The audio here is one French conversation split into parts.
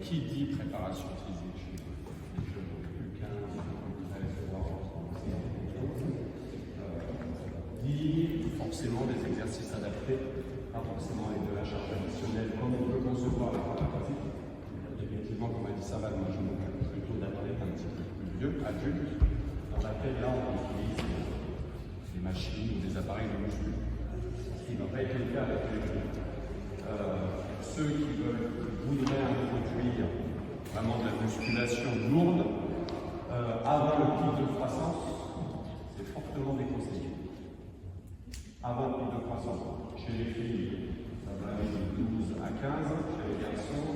qui dit préparation physique chez les jeunes U15, U13, voire dit forcément des exercices adaptés, pas forcément avec de la charge additionnelle comme on peut concevoir la préparation physique. Effectivement, comme a dit Saval, moi je m'occupe plutôt d'athlètes un petit peu plus vieux, adultes, dans laquelle là on utilise des machines ou des appareils de muscu. Ce qui ne va pas être le cas avec ceux qui voudraient introduire vraiment de la musculation lourde avant le pic de croissance, c'est fortement déconseillé. Avant le pic de croissance, chez les filles, ça va aller de 12 à 15, chez les garçons,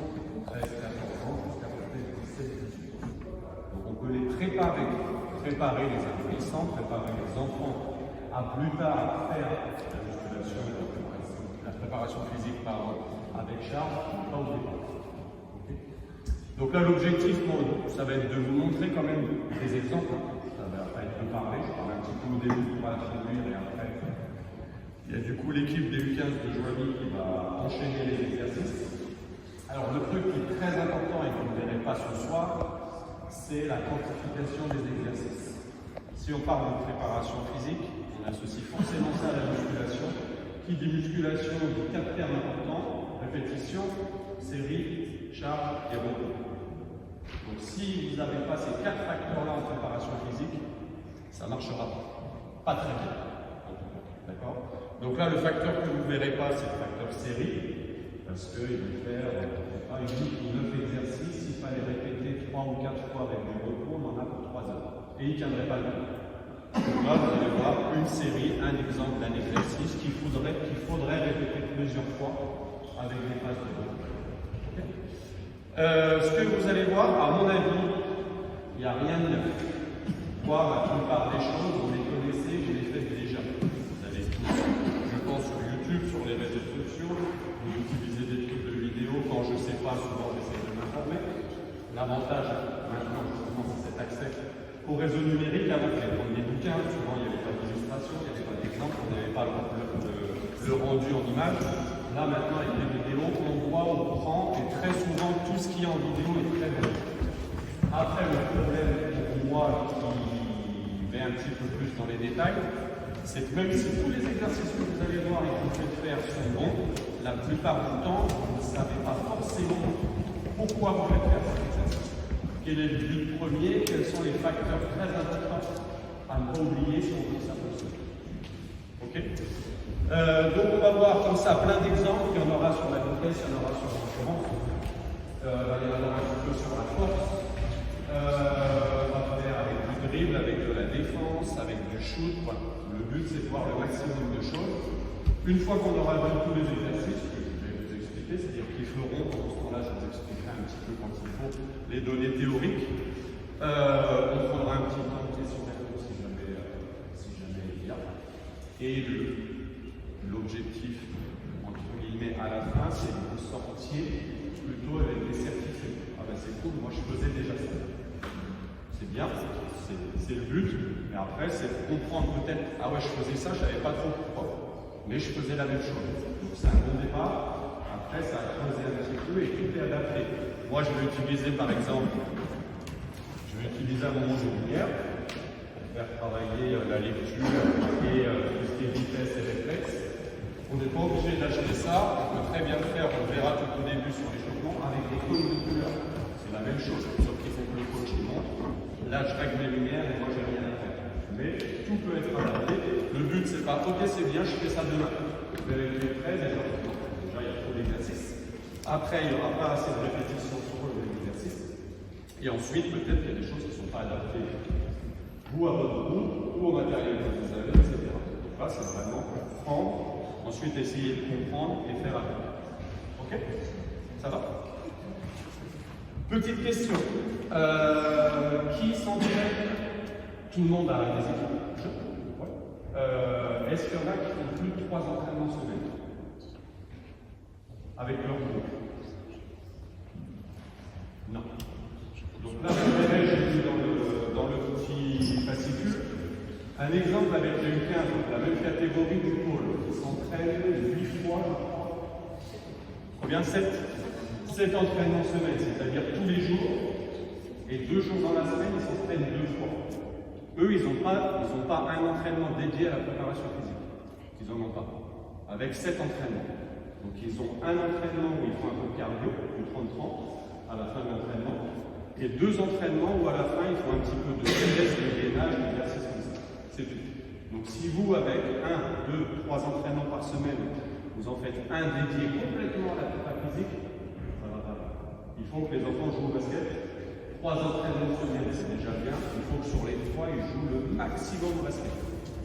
13, 14 ans, jusqu'à peut-être 17, 18 ans. Donc on peut les préparer les adolescents, préparer les enfants à plus tard faire la musculation, la préparation physique avec charge, pas au départ. Okay. Donc là l'objectif, ça va être de vous montrer quand même des exemples. Ça va pas être de parler, je parle un petit peu au début pour introduire et après. Il y a du coup l'équipe des U15 de Joigny qui va enchaîner les exercices. Alors le truc qui est très important et que vous ne verrez pas ce soir, c'est la quantification des exercices. Si on parle de préparation physique, on associe forcément ça à la musculation. Qui dit musculation dit 4 termes importants, répétition, série, charge et repos. Donc si vous n'avez pas ces 4 facteurs-là en préparation physique, ça ne marchera pas très bien. D'accord? Donc là, le facteur que vous ne verrez pas, c'est le facteur série, parce qu'il va faire pas une ou 9 exercices, s'il fallait répéter 3 ou 4 fois avec du repos, on en a pour 3 heures. Et il ne tiendrait pas le coup. Donc là, vous allez voir une série, un exemple d'un exercice qu'il faudrait répéter plusieurs fois avec des phases de repos. Okay. Ce que vous allez voir, à mon avis, il n'y a rien de neuf. Voir la plupart des choses, vous les connaissez, vous les faites déjà. Vous allez tous, je pense, sur YouTube, sur les réseaux sociaux, vous utilisez des trucs de vidéo. Quand je ne sais pas, souvent j'essaie de m'informer. L'avantage, maintenant, justement, c'est cet accès au réseau numérique. Avant, il y avait des bouquins, souvent il n'y avait pas d'illustration, il n'y avait pas d'exemple, on n'avait pas le rendu en image. Là, maintenant, avec les vidéos, on voit, on prend, et très souvent, tout ce qui est en vidéo est très bien. Après, le problème pour moi qui vais un petit peu plus dans les détails, c'est que même si tous les exercices que vous allez voir et que vous faites faire sont bons, la plupart du temps, vous ne savez pas forcément pourquoi vous faites faire cet exercice. Quel est le but premier? Quels sont les facteurs très importants à ne pas oublier si on veut que ça fonctionne? Ok. Donc on va voir comme ça plein d'exemples. Il y en aura sur la vitesse, il y en aura sur l'endurance, il y en aura un petit peu sur la force. On va faire avec du dribble, avec de la défense, avec du shoot. Voilà. Le but c'est de voir le maximum de choses. Une fois qu'on aura vu tous les exercices que je vais vous expliquer, c'est-à-dire qu'ils feront, pendant ce temps-là je vous expliquerai un petit peu quand il faut les données théoriques. On prendra un petit temps de questions-réponses si jamais il y a. Et l'objectif, entre guillemets, à la fin, c'est que vous sortiez plutôt avec des certificats. Ah ben c'est cool, moi je faisais déjà ça. C'est bien, c'est le but, mais après c'est comprendre peut-être, ah ouais je faisais ça, je ne savais pas trop pourquoi, mais je faisais la même chose. Donc c'est un bon départ, après ça a creusé un petit peu et tout est adapté. Moi je vais utiliser par exemple, à mon jeu d'hier pour faire travailler la lecture et tout ce qui est vitesse et réflexe. On n'est pas obligé d'acheter ça, on peut très bien le faire, on verra tout au début sur l'échauffement avec des cônes de couleur. C'est la même chose, sauf qu'il faut que le coach montre. Là, je règle les lumières et moi, j'ai rien à faire. Mais tout peut être adapté. Le but, c'est pas, ok, c'est bien, je fais ça demain. Je vais les 13 et je recommence. Déjà, il y a trop d'exercices. Après, il n'y aura pas assez de répétitions sur l'exercice. Et ensuite, peut-être qu'il y a des choses qui ne sont pas adaptées ou à votre goût, ou au matériel que vous avez, etc. Donc là, c'est vraiment prendre, ensuite essayer de comprendre et faire avec. Ok? Ça va? Petite question. Qui s'entraîne? Tout le monde a des équipes. Ouais. Est-ce qu'il y en a qui font plus de 3 entraînements semaine? Avec leur groupe? Non. Donc là, vous verrez, j'ai mis dans le petit fascicule un exemple avec les U15, donc la même catégorie du pôle, qui s'entraîne 8 fois, je crois. Combien? 7 7 entraînements semaine, c'est-à-dire tous les jours, et 2 jours dans la semaine, ils s'entraînent 2 fois. Eux, ils n'ont pas un entraînement dédié à la préparation physique. Ils n'en ont pas. Avec 7 entraînements. Donc ils ont un entraînement où ils font un peu de cardio, du 30-30, à la fin de l'entraînement, et 2 entraînements où à la fin ils font un petit peu de vitesse, de gainage, d'exercice comme ça. C'est tout. Donc si vous, avec 1, 2, 3 entraînements par semaine, vous en faites un dédié complètement à la prépa physique, ça va pas. Il faut que les enfants jouent au basket. 3 entraînements semaine, c'est déjà bien. Il faut que sur les 3, ils jouent le maximum au basket.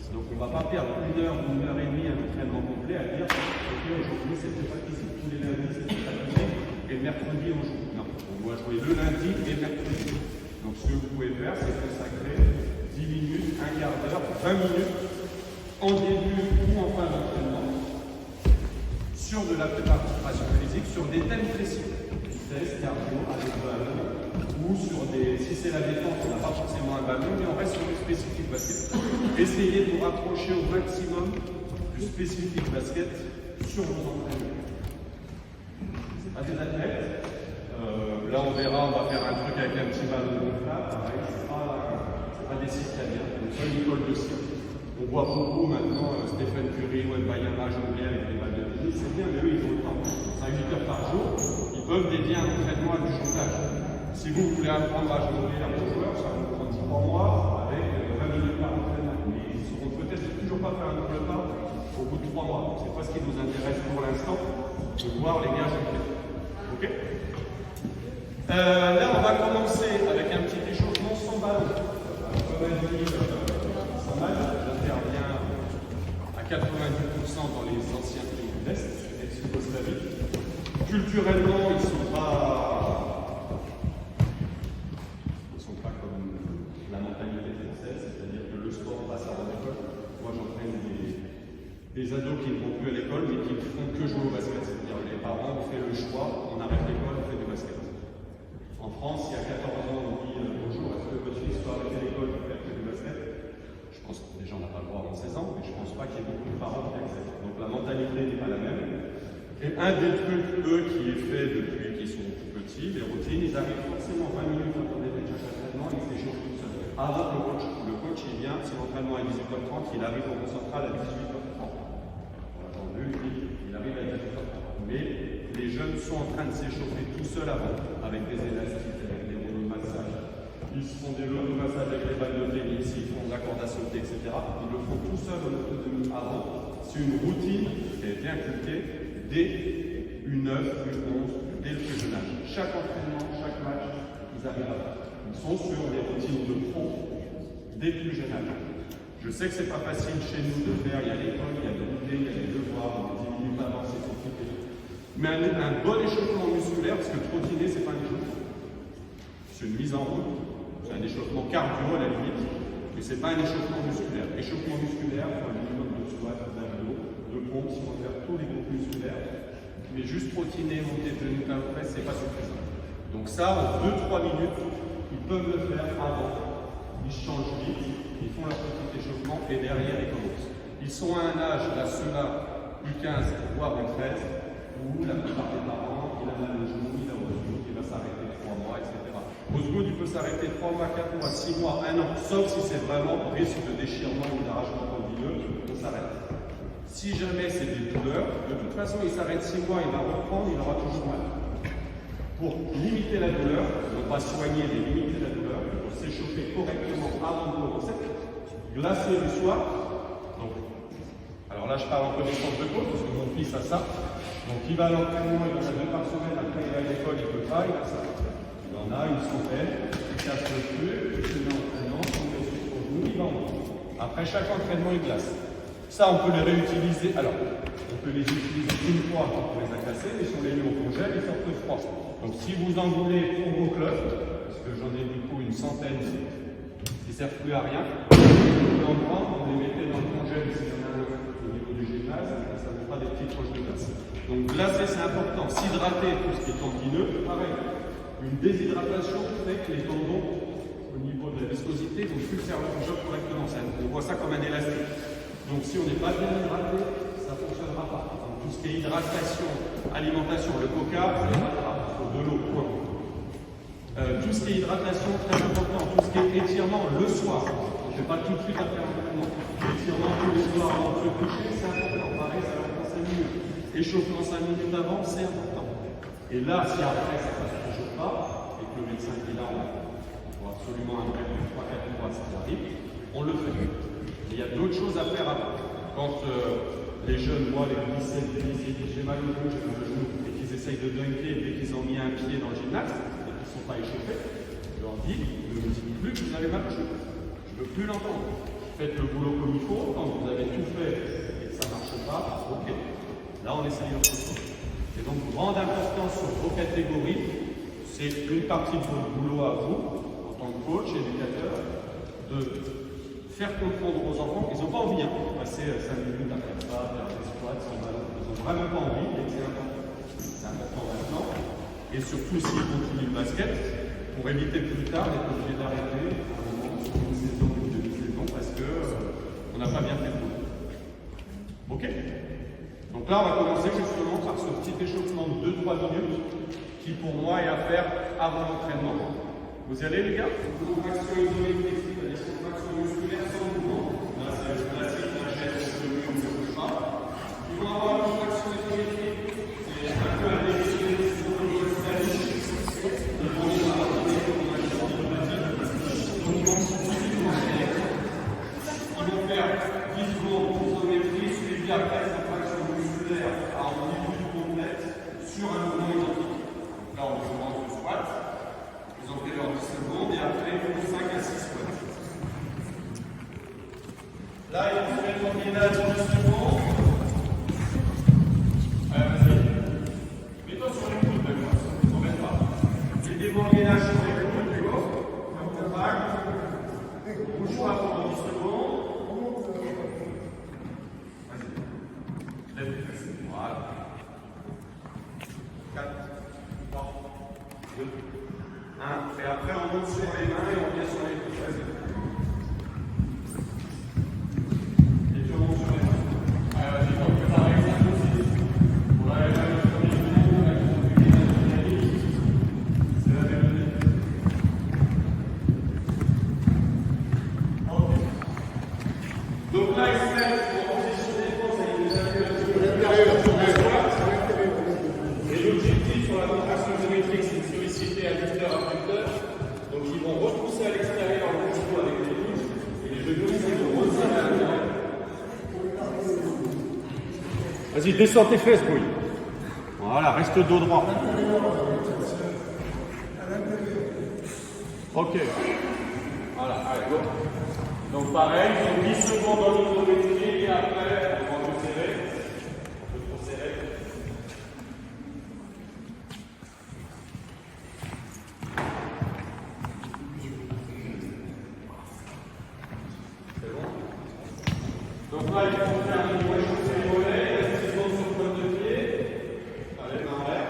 Donc on ne va pas perdre 1 heure, 1 heure et demie un entraînement complet à dire ok, aujourd'hui c'est prépa physique, tous les lundis c'est prépa physique, et le mercredi on joue. Non, on doit jouer le lundi et le mercredi. Donc ce que vous pouvez faire, c'est consacrer 10 minutes, un quart d'heure, 20 minutes en début ou en fin d'entraînement sur de la préparation physique, sur des thèmes précis. Vitesse, cardio, avec ballon, ou sur des. Si c'est la défense, on n'a pas forcément un ballon, mais on reste sur le spécifique basket. Essayez de vous rapprocher au maximum du spécifique basket sur vos entraînements. C'est pas des athlètes. Là, on verra, on va faire un truc avec un petit ballon gonflable. Pareil, c'est pas des citadins, c'est pas une école de cirque. On voit beaucoup maintenant Stephen Curry, Wembanyama jongler avec les balles de tennis, c'est bien, mais eux ils ont le temps. À 8 heures par jour, ils peuvent dédier un entraînement à du jonglage. Si vous voulez apprendre à jongler à vos joueurs, ça va vous prendre 3 mois avec 20 minutes par entraînement. Mais ils ne sauront peut-être toujours pas faire un double pas au bout de 3 mois. C'est pas ce qui nous intéresse pour l'instant, de voir les gars jongler. Ok. Là, on va commencer avec un petit échauffement sans ballon. Comme elle dit, sans mal. J'interviens à 90% dans les anciens pays de l'Est, ex-Yougoslavie. Culturellement, ils ne sont pas comme la mentalité française, c'est-à-dire que le sport passe avant l'école. Moi, j'entraîne des ados qui ne vont plus à l'école, mais qui ne font que jouer au basket. C'est-à-dire que les parents ont fait le choix, on arrête l'école, on fait du basket. En France, il y a 14 ans, on dit bonjour, est-ce que votre fils peut arrêter l'école pour faire que du basket? Je pense que déjà on n'a pas le droit avant 16 ans, mais je ne pense pas qu'il y ait beaucoup de parents qui acceptent. Donc la mentalité n'est pas la même. Et un des trucs, eux, qui est fait depuis qu'ils sont tout petits, les routines, ils arrivent forcément 20 minutes avant le début de chaque entraînement, ils s'échauffent tout seuls. Avant le coach. Le coach, il vient, si l'entraînement est à 18h30, il arrive au rond central à 18h30. On l'a entendu, il arrive à 18h30. Mais les jeunes sont en train de s'échauffer tout seuls avant, avec des élastiques, avec des rouleaux de massage. Ils se font des rouleaux de massage avec les balles de tennis, ils font de la corde à sauter, etc. Ils le font tout seuls en autonomie avant. C'est une routine qui a été inculquée dès U9, U11, dès le plus jeune âge. Chaque entraînement, chaque match, ils arrivent à faire. Ils sont sur des routines de pro dès le plus jeune âge. Je sais que c'est pas facile chez nous de faire, il y a l'école, il y a le goûter, il y a les devoirs, on est 10 minutes avant, c'est compliqué. Mais un bon échauffement musculaire, parce que trottiner, c'est pas un échauffement. C'est une mise en route, c'est un échauffement cardio à la limite, mais c'est pas un échauffement musculaire. Échauffement musculaire, il faut un minimum de squat, d'abdos, de pompe, si on veut faire tous les groupes musculaires. Mais juste trottiner, monter de genoux, talons, fesses, c'est pas suffisant. Donc ça, en 2-3 minutes, ils peuvent le faire avant. Ils changent vite, ils font leur petit échauffement et derrière ils commencent. Ils sont à un âge, là ceux-là, U15, voire U13, où la plupart des parents, il a mal au genou, il a au genou, il va s'arrêter 3 mois, etc. Osgood, il peut s'arrêter 3 mois, 4 mois, 6 mois, 1 an, sauf si c'est vraiment risque de déchirement ou d'arrachement tendineux, on s'arrête. Si jamais c'est des douleurs, de toute façon, il s'arrête 6 mois, il va reprendre, il aura toujours mal. Pour limiter la douleur, ne pas soigner, mais limiter la douleur, il faut s'échauffer correctement avant de commencer, glacer le soir. Donc, alors là, je parle en connaissance de cause, parce que mon fils a ça. Donc, il va à l'entraînement, il en a 2 par semaine, après il va à l'école, il ne peut pas, il a ça. Il en a une centaine, il casse le feu, il se met en entraînement, il met sur son genou, il va en haut. Après chaque entraînement, il glace. Ça, on peut les réutiliser. Alors, on peut les utiliser une fois quand on les a cassés, mais si on les met au congèle, ils sortent froid. Donc, si vous en voulez pour vos clubs, parce que j'en ai du coup une centaine qui ne servent plus à rien, vous en prendre, vous les mettez dans le congèle s'il y en a un au niveau du gymnase, et ça vous fera des petites roches de glace. Donc, glacer, c'est important. S'hydrater, tout ce qui est tendineux, pareil. Une déshydratation fait que les tendons, au niveau de la viscosité, vont plus faire leur job correctement. On voit ça comme un élastique. Donc si on n'est pas bien hydraté, ça ne fonctionnera pas. Donc, tout ce qui est hydratation, alimentation, le coca, il faut de l'eau, point. Tout ce qui est hydratation, très important. Tout ce qui est étirement le soir. Je ne vais pas tout de suite après l'entraînement. Étirement tous les soirs avant de se coucher, c'est important. Pareil, ça va prendre 5 minutes. Échauffement 5 minutes avant, c'est important. Et là, si après ça ne se réchauffe pas, et que le médecin dit là, on faut absolument un bref de 3-4 mois, ça arrive, on le fait. Et il y a d'autres choses à faire avant. Quand les jeunes, moi, les lycéens, disent j'ai mal au genou, j'ai mal au genou, et qu'ils essayent de dunker dès qu'ils ont mis un pied dans le gymnase, et qu'ils ne sont pas échauffés, je leur dis, ne me dites plus que vous avez mal au genou. Je ne veux plus l'entendre. Faites le boulot comme il faut, quand vous avez tout fait et que ça ne marche pas, ok. Là, on essaye autre chose. Et donc, grande importance sur vos catégories, c'est une partie de votre boulot à vous, en tant que coach, éducateur, de faire comprendre aux enfants, ils n'ont pas envie, de passer 5 minutes à faire ça, faire des squats sans ballon, ils n'ont vraiment pas envie, et c'est important. C'est important maintenant. Et surtout, s'ils continuent le basket, pour éviter plus tard d'être obligé d'arrêter à un moment, sur une saison ou une demi-saison, parce qu'on n'a pas bien fait le boulot. Ok? Donc là, on va commencer justement par ce petit échauffement de 2-3 minutes qui, pour moi, est à faire avant l'entraînement. Vous y allez, les gars? Contraction isométrique, c'est-à-dire contraction musculaire sans mouvement. Là, c'est le classique, la chaise sur le mur, on ne bouge pas. Ils vont avoir une contraction isométrique, c'est un peu à décider de ce qu'on veut faire. Ils vont les avoir des contractions automatiques. Donc, ils vont faire 10 secondes d'isométrie, suivi après cette contraction musculaire à amplitude complète sur un mouvement identique. Là, on commence le squat. Ils ont fait leur 10 secondes et après ils font 5 à 6 squats. Là, ils vont se mettre en gainage 10 secondes. Allez, vas-y. Mets-toi sur les coudes, d'accord. Ne t'embête pas. Mettez-vous en gainage sur les coudes, d'accord. Ferme ton bac. Bouge pas pendant 10 secondes. Vas-y. Lève les fesses. Voilà. 4, 3, 2, 1. Et après, on monte sur les mains et on vient sur les coudes. Vas-y. Et tu remontes sur les mains. Allez, vas-y, on peut faire l'exercice aussi. On va aller sur les coudes, on va continuer la dynamique. C'est la même idée. Ok. Donc là, ils se mettent en position de défense avec les appuis sur la squat. Et l'objectif sur la contraction isométrique, c'est de solliciter adducteur abducteur. Donc ils vont repousser à l'extérieur le genou avec les coudes et les genoux c'est de resserrer à l'intérieur. Vas-y, descends tes fesses, Bouille. Voilà, reste dos droit. Ok. Voilà, allez, go. Donc pareil, ils ont 10 secondes dans l'isométrie et après, on va un peu serrer. Un peu trop serré. Donc là, il faut faire une échauffer les mollets, reste 10 secondes sur le point de pied. Allez, main en l'air.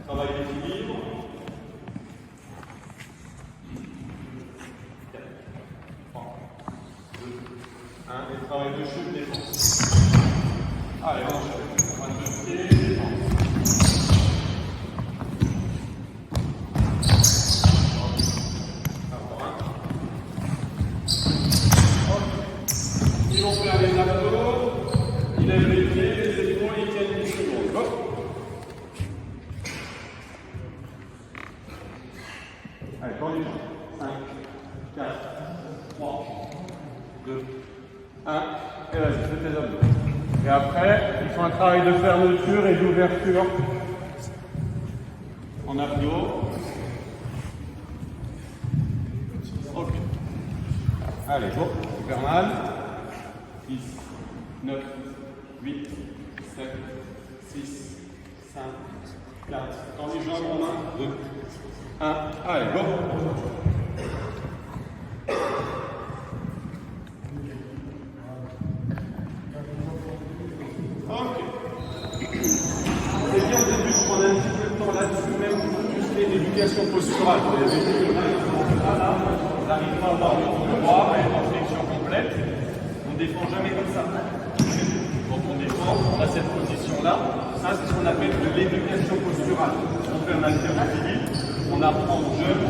Travail d'équilibre. 4, 3, 2, 1. Et travail de chute, défense. Allez, on enchaîne. Point de pied, défense. Encore un. Ils vont faire les abdos, ils lèvent les pieds, les épaules, ils tiennent 10 secondes. Go. Allez, tends les jambes. 5, 4, 3, 2, 1. Et vas-y, fais tes abdos. Et après, ils font un travail de fermeture et d'ouverture en abdos. Ok. Allez, go. Super mal. 10, 9, 8, 7, 6, 5, 4. Dans les jambes en main. 2, 1. Allez, go. Ok. C'est bien au début de prendre un petit peu de temps là-dessus, même pour muscler l'éducation posturale. Vous avez vu, là, on n'arrive pas à avoir le dos droit, à être en flexion complète. On ne défend jamais comme ça. Quand on défend, on a cette position-là. Ça, c'est ce qu'on appelle de l'éducation posturale. On fait un haltérophilie, on apprend aux jeunes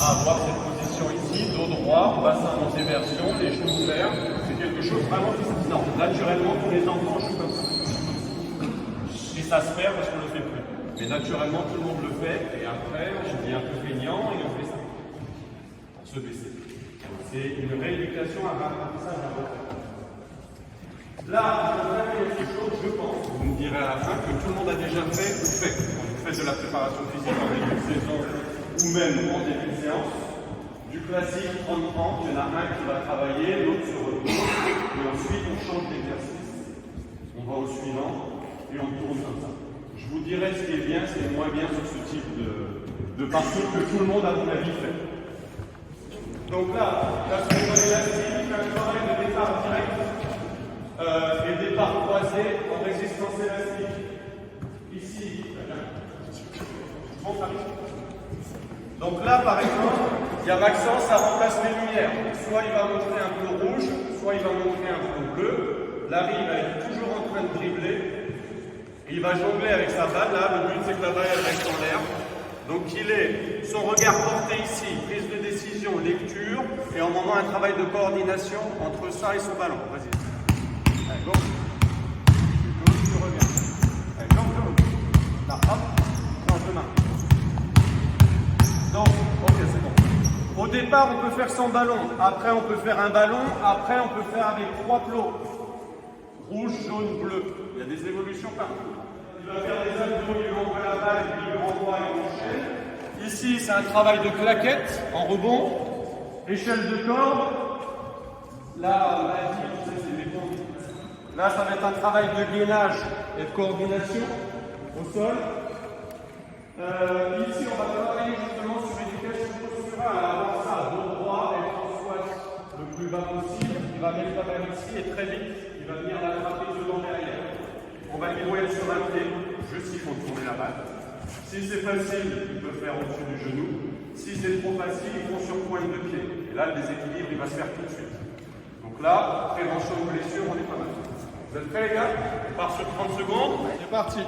à avoir cette position ici, dos droit, bassin en déversion, les genoux ouverts. C'est quelque chose vraiment qui se non, naturellement, tous les enfants jouent comme ça. Et ça se perd parce qu'on ne le fait plus. Mais naturellement, tout le monde le fait. Et après, on devient un peu feignant et on fait ça. Pour se baisser. C'est une rééducation à l'apprentissage à refaire. Là, on a quelque chose, je pense, vous me direz à la fin, que tout le monde a déjà fait ou fait. Quand vous faites de la préparation physique en début de saison ou même en début de séance, du classique 30-30, il y en a un qui va travailler, l'autre se repose, et ensuite on change d'exercice. On va au suivant et on tourne comme ça. Je vous dirai ce qui est bien, ce qui est moins bien sur ce type de parcours que tout le monde, à mon avis, fait. Donc là, la seconde élastique, un travail de départ direct et départ croisé en résistance élastique. Ici, donc là, par exemple, il y a Maxence, ça remplace les lumières. Soit il va montrer un bleu rouge, soit il va montrer un bleu bleu. Larry va être toujours en train de dribbler. Et il va jongler avec sa balle. Là, le but, c'est que la balle elle reste en l'air. Donc il est son regard porté ici, prise de décision, lecture, et en moment un travail de coordination entre ça et son ballon. Vas-y. Allez, go. Tu reviens. Allez, go. Là, hop, change de main. Donc, ok, c'est bon. Au départ, on peut faire sans ballon. Après, on peut faire un ballon. Après, on peut faire avec 3 plots. Rouge, jaune, bleu. Il y a des évolutions partout. Il va faire des abdos, il lui envoie la balle, puis il lui renvoie et on enchaîne. Ici, c'est un travail de claquette en rebond. Échelle de corde. Là, on a dit, c'est des ponts. Là, ça va être un travail de gainage et de coordination au sol. Ici, on va travailler justement sur l'éducation posturale. Alors ça, dos droit, et en squat le plus bas possible. Il va mettre la balle ici et très vite, il va venir l'attraper devant derrière. On va évoluer sur un pied, juste il faut tourner la balle. Si c'est facile, il peut faire au-dessus du genou. Si c'est trop facile, il faut sur pointe de pied. Et là, le déséquilibre, il va se faire tout de suite. Donc là, prévention de blessure, on est pas mal. Vous êtes prêts, les gars? On part sur 30 secondes. C'est parti.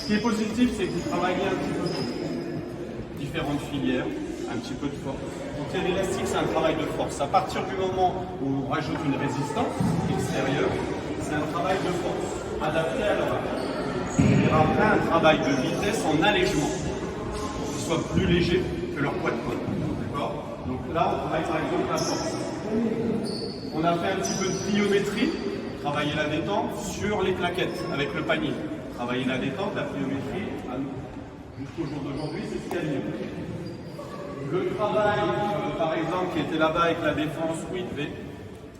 qui est positif, c'est que vous travaillez un petit peu différentes filières, un petit peu de force. Donc l'élastique, c'est un travail de force. À partir du moment où on rajoute une résistance extérieure, c'est un travail de force, adapté à leur âge. Et après, un travail de vitesse en allègement, qu'ils soient plus légers que leur poids de colle. D'accord? Donc là, on travaille par exemple la force. On a fait un petit peu de pliométrie, travailler la détente sur les plaquettes avec le panier. Travailler la détente, la pliométrie, jusqu'au jour d'aujourd'hui, c'est ce qu'il y a de mieux. Le travail, par exemple, qui était là-bas avec la défense, oui, devait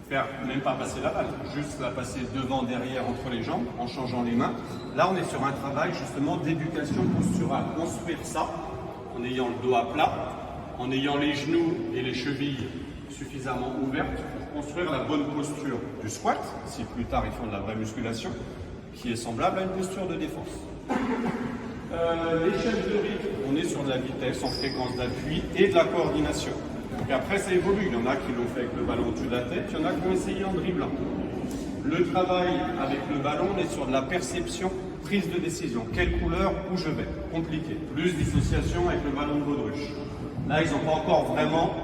faire même pas passer la balle, juste la passer devant, derrière, entre les jambes, en changeant les mains. Là, on est sur un travail justement d'éducation posturale. Construire ça en ayant le dos à plat, en ayant les genoux et les chevilles suffisamment ouvertes pour construire la bonne posture du squat, si plus tard ils font de la vraie musculation, qui est semblable à une posture de défense. L'échelle de rythme, on est sur de la vitesse en fréquence d'appui et de la coordination. Et après, ça évolue. Il y en a qui l'ont fait avec le ballon au-dessus de la tête, il y en a qui ont essayé en dribblant. Le travail avec le ballon, on est sur de la perception, prise de décision. Quelle couleur, où je vais? Compliqué. Plus dissociation avec le ballon de baudruche. Là, ils n'ont pas encore vraiment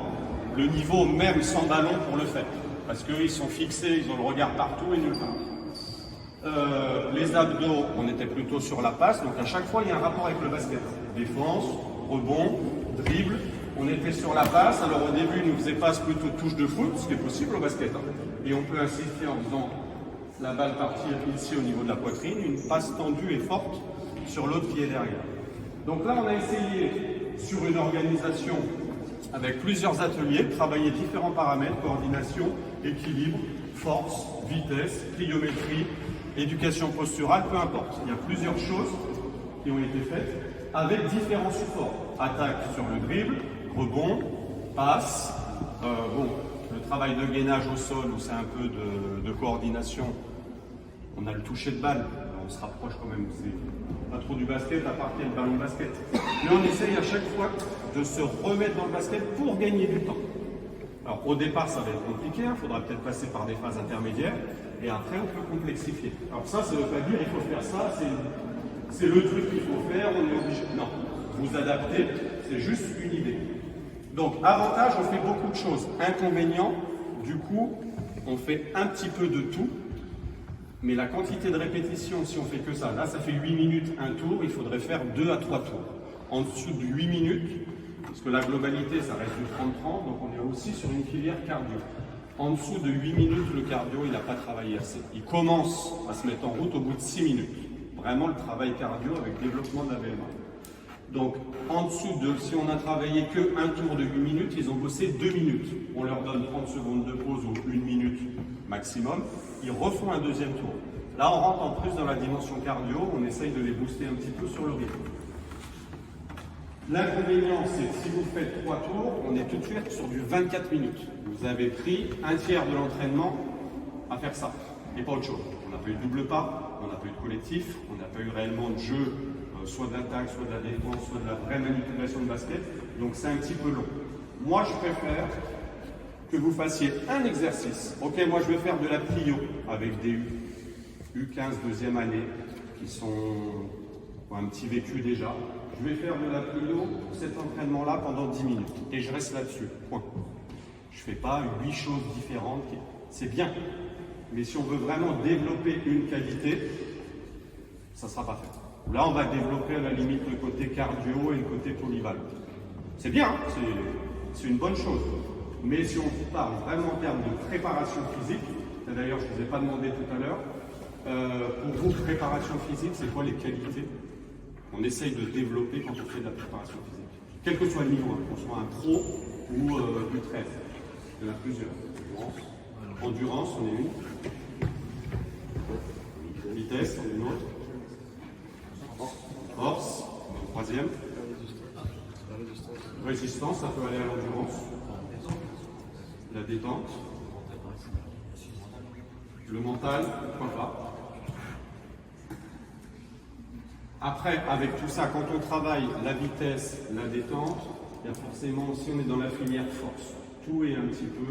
le niveau, même sans ballon, pour le faire. Parce qu'ils sont fixés, ils ont le regard partout et nulle part. Les abdos, on était plutôt sur la passe, donc à chaque fois il y a un rapport avec le basket. Défense, rebond, dribble, on était sur la passe. Alors au début, ils nous faisaient passe plutôt touche de foot, ce qui est possible au basket. Et on peut insister en faisant la balle partir ici au niveau de la poitrine, une passe tendue et forte sur l'autre qui est derrière. Donc là, on a essayé sur une organisation avec plusieurs ateliers, travailler différents paramètres, coordination, équilibre, force, vitesse, pliométrie, éducation posturale, peu importe. Il y a plusieurs choses qui ont été faites avec différents supports. Attaque sur le dribble, rebond, passe, le travail de gainage au sol où c'est un peu de coordination. On a le toucher de balle, on se rapproche quand même, c'est pas trop du basket à part qu'il y a le ballon de basket. Mais on essaye à chaque fois de se remettre dans le basket pour gagner du temps. Alors au départ ça va être compliqué, il faudra peut-être passer par des phases intermédiaires et après on peut complexifier. Alors ça ne veut pas dire il faut faire ça, c'est le truc qu'il faut faire, on est obligé. Non, vous adaptez, c'est juste une idée. Donc avantage, on fait beaucoup de choses. Inconvénient, du coup, on fait un petit peu de tout, mais la quantité de répétitions, si on fait que ça, là ça fait 8 minutes un tour, il faudrait faire 2 à 3 tours. En dessous de 8 minutes, parce que la globalité, ça reste du 30-30, donc on est aussi sur une filière cardio. En dessous de 8 minutes, le cardio, il n'a pas travaillé assez. Il commence à se mettre en route au bout de 6 minutes. Vraiment le travail cardio avec développement de la VMA. Donc, en dessous de, si on a travaillé que un tour de 8 minutes, ils ont bossé 2 minutes. On leur donne 30 secondes de pause ou 1 minute maximum. Ils refont un deuxième tour. Là, on rentre en plus dans la dimension cardio, on essaye de les booster un petit peu sur le rythme. L'inconvénient, c'est que si vous faites 3 tours, on est tout de suite sur du 24 minutes. Vous avez pris un tiers de l'entraînement à faire ça, et pas autre chose. On n'a pas eu de double pas, on n'a pas eu de collectif, on n'a pas eu réellement de jeu, soit de l'attaque, soit de la défense, soit de la vraie manipulation de basket, donc c'est un petit peu long. Moi, je préfère que vous fassiez un exercice. Ok, moi je vais faire de la plio avec des U15 deuxième année, qui ont un petit vécu déjà. Je vais faire de la plio, cet entraînement-là, pendant 10 minutes. Et je reste là-dessus, point. Je ne fais pas 8 choses différentes. C'est bien. Mais si on veut vraiment développer une qualité, ça ne sera pas fait. Là, on va développer à la limite le côté cardio et le côté polyvalent. C'est bien, hein, c'est une bonne chose. Mais si on parle vraiment en termes de préparation physique, d'ailleurs, je ne vous ai pas demandé tout à l'heure, pour vous, préparation physique, c'est quoi les qualités on essaye de développer quand on fait de la préparation physique. Quel que soit le niveau, qu'on soit un pro ou du 13. Il y en a plusieurs. Endurance, on est une. Vitesse, on est une autre. Force, on est une troisième. Résistance, ça peut aller à l'endurance. La détente. Le mental, pourquoi pas. Après, avec tout ça, quand on travaille la vitesse, la détente, il y a forcément, si on est dans la filière force, tout est un petit peu...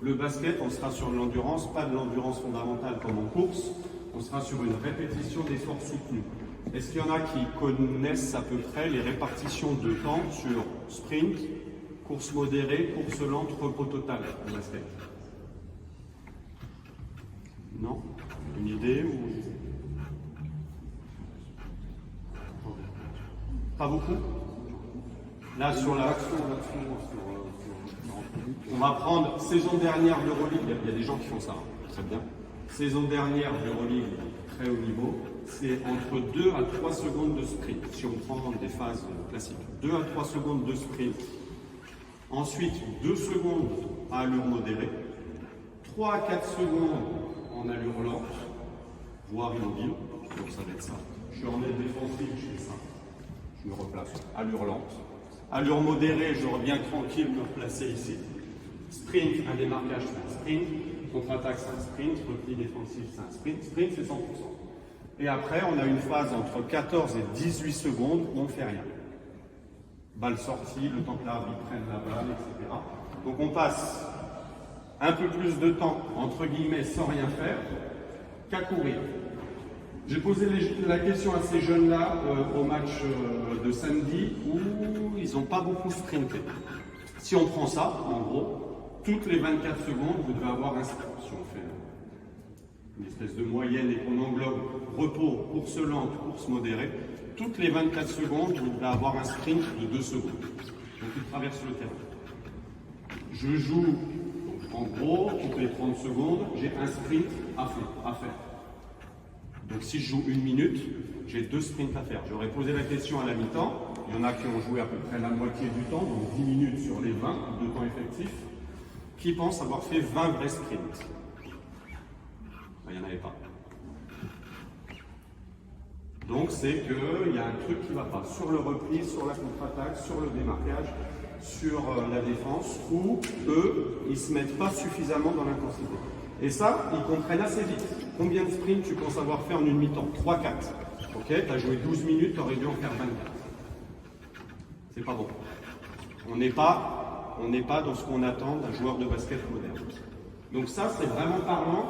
Le basket, on sera sur l'endurance, pas de l'endurance fondamentale comme en course, on sera sur une répétition d'efforts soutenus. Est-ce qu'il y en a qui connaissent à peu près les répartitions de temps sur sprint, course modérée, course lente, repos total en basket? Non? Une idée ou... Pas beaucoup? Là, sur la... On va prendre saison dernière d'Euroleague, il y a des gens qui font ça, très bien. Saison dernière d'Euroleague, très haut niveau, c'est entre 2 à 3 secondes de sprint, si on prend des phases classiques. 2 à 3 secondes de sprint. Ensuite, 2 secondes à allure modérée, 3 à 4 secondes en allure lente, voire immobile, donc ça va être ça. Je suis en aide défensive, je fais ça. Je me replace, allure lente. Allure modérée, je reviens tranquille, me replacer ici. Sprint, un démarquage, c'est un sprint. Contre-attaque, c'est un sprint. Repli défensif, c'est un sprint. Sprint, c'est 100%. Et après, on a une phase entre 14 et 18 secondes où on ne fait rien. Balle sortie, le temps que l'arbitre prenne la balle, etc. Donc on passe un peu plus de temps, entre guillemets, sans rien faire, qu'à courir. J'ai posé la question à ces jeunes-là au match de samedi où ils n'ont pas beaucoup sprinté. Si on prend ça, en gros, toutes les 24 secondes, vous devez avoir un sprint. Si on fait une espèce de moyenne et qu'on englobe repos, course lente, course modérée, toutes les 24 secondes, vous devez avoir un sprint de 2 secondes. Donc il traverse le terrain. Je joue, donc, en gros, toutes les 30 secondes, j'ai un sprint à faire. Donc si je joue 1 minute, j'ai 2 sprints à faire. J'aurais posé la question à la mi-temps. Il y en a qui ont joué à peu près la moitié du temps, donc 10 minutes sur les 20 de temps effectif. Qui pensent avoir fait 20 vrais sprints? Il n'y en avait pas. Donc c'est qu'il y a un truc qui ne va pas. Sur le repli, sur la contre-attaque, sur le démarquage, sur la défense, où eux, ils ne se mettent pas suffisamment dans l'intensité. Et ça, ils comprennent assez vite. Combien de sprints tu penses avoir fait en une mi-temps? 3-4. Ok, tu as joué 12 minutes, tu aurais dû en faire 24. C'est pas bon. On n'est pas dans ce qu'on attend d'un joueur de basket moderne. Donc ça, c'est vraiment parlant.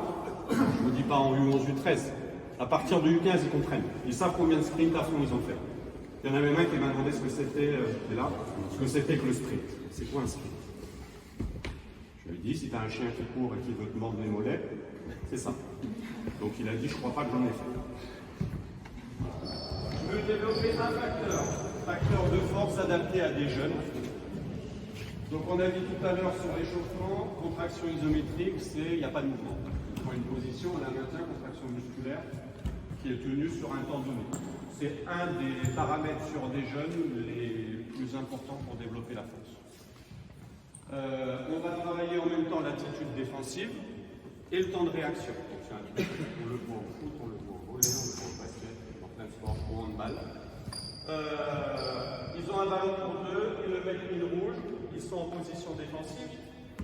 Je ne vous dis pas en U11, U13. À partir du U15, ils comprennent. Ils savent combien de sprints à fond ils ont fait. Il y en avait un qui m'a demandé ce que c'était, ce que c'était que le sprint. C'est quoi un sprint? Je lui ai dit, si tu as un chien qui court et qui veut te mordre les mollets, c'est ça. Donc il a dit, je ne crois pas que j'en ai fait. Je veux développer un facteur de force adapté à des jeunes. Donc on a dit tout à l'heure sur l'échauffement, contraction isométrique, il n'y a pas de mouvement. On prend une position, on la maintient, contraction musculaire, qui est tenue sur un temps donné. C'est un des paramètres sur des jeunes les plus importants pour développer la force. On va travailler en même temps l'attitude défensive et le temps de réaction. Donc, on le voit au foot, on le voit au volley, on le voit au basket, en plein sport, au handball. Ils ont un ballon pour deux, ils le mettent ligne rouge, ils sont en position défensive.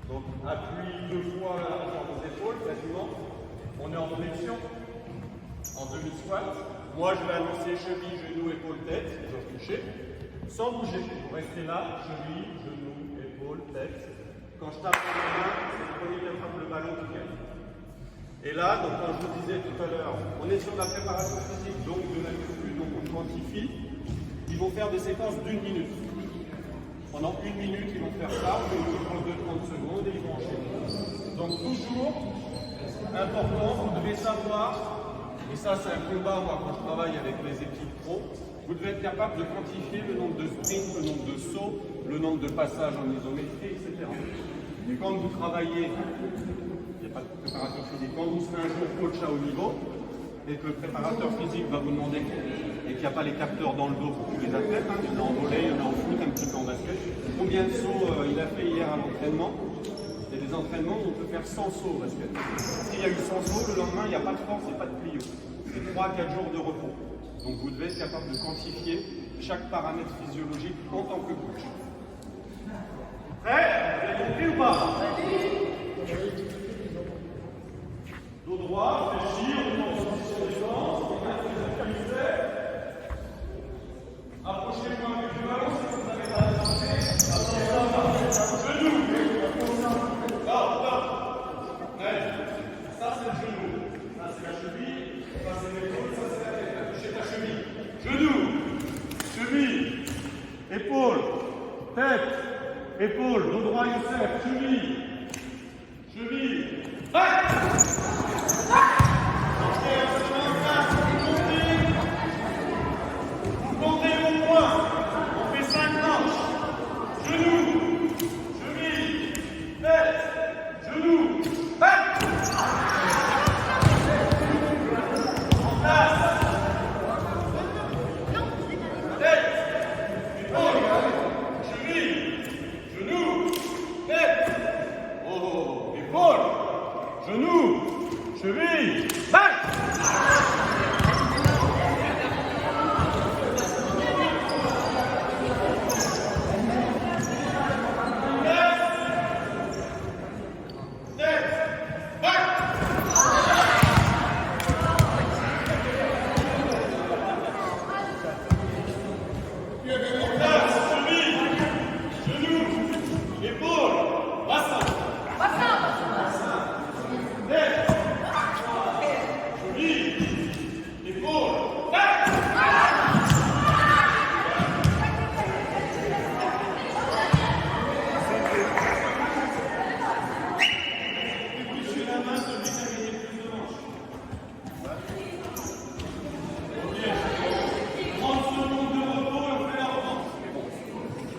Donc appui 2 fois la hauteur des épaules, quasiment. On est en flexion, en demi-squat. Moi je vais annoncer cheville, genou, épaule, tête, ils ont touché. Sans bouger, vous restez là, cheville, genou, épaule, tête. Quand je tape sur la main, c'est le premier qui attrape le ballon qui gagne. Et là, donc, quand je vous disais tout à l'heure, on est sur la préparation physique, donc de la muscu, donc on quantifie. Ils vont faire des séquences d'1 minute. Pendant 1 minute, ils vont faire ça, on prend 2-30 secondes et ils vont enchaîner. Donc toujours, important, vous devez savoir, et ça c'est un combat, moi, quand je travaille avec les équipes pro, vous devez être capable de quantifier le nombre de sprints, le nombre de sauts, le nombre de passages en isométrie, etc. Et quand vous travaillez, il n'y a pas de préparateur physique, quand vous serez un jour coach à haut niveau, et que le préparateur physique va vous demander, et qu'il n'y a pas les capteurs dans le dos pour tous les athlètes, il y en a en volley, il y en a en foot, un petit peu en basket, combien de sauts il a fait hier à l'entraînement? Il y a des entraînements où on peut faire 100 sauts au basket. S'il y a eu 100 sauts, le lendemain, il n'y a pas de force et pas de plio. C'est 3 à 4 jours de repos. Donc vous devez être capable de quantifier chaque paramètre physiologique en tant que coach. Prêt? Vous avez compris ou pas? Dos droit, réfléchir, on est en position de défense, on a fait. Approchez-moi avec du ballon si vous n'avez pas attrapé. Genou. Là. Ça c'est le genou. Ça c'est la cheville. Ça c'est l'épaule. Ça c'est la tête. Touchez ta cheville. épaule, tête, épaule, dos droit Youssef, cheville, cheville, vous comptez au point, on fait 5 manches, genoux, cheville, tête, genoux, en place, tête, épaule, cheville, genoux, tête, oh, épaule, genoux, cheville,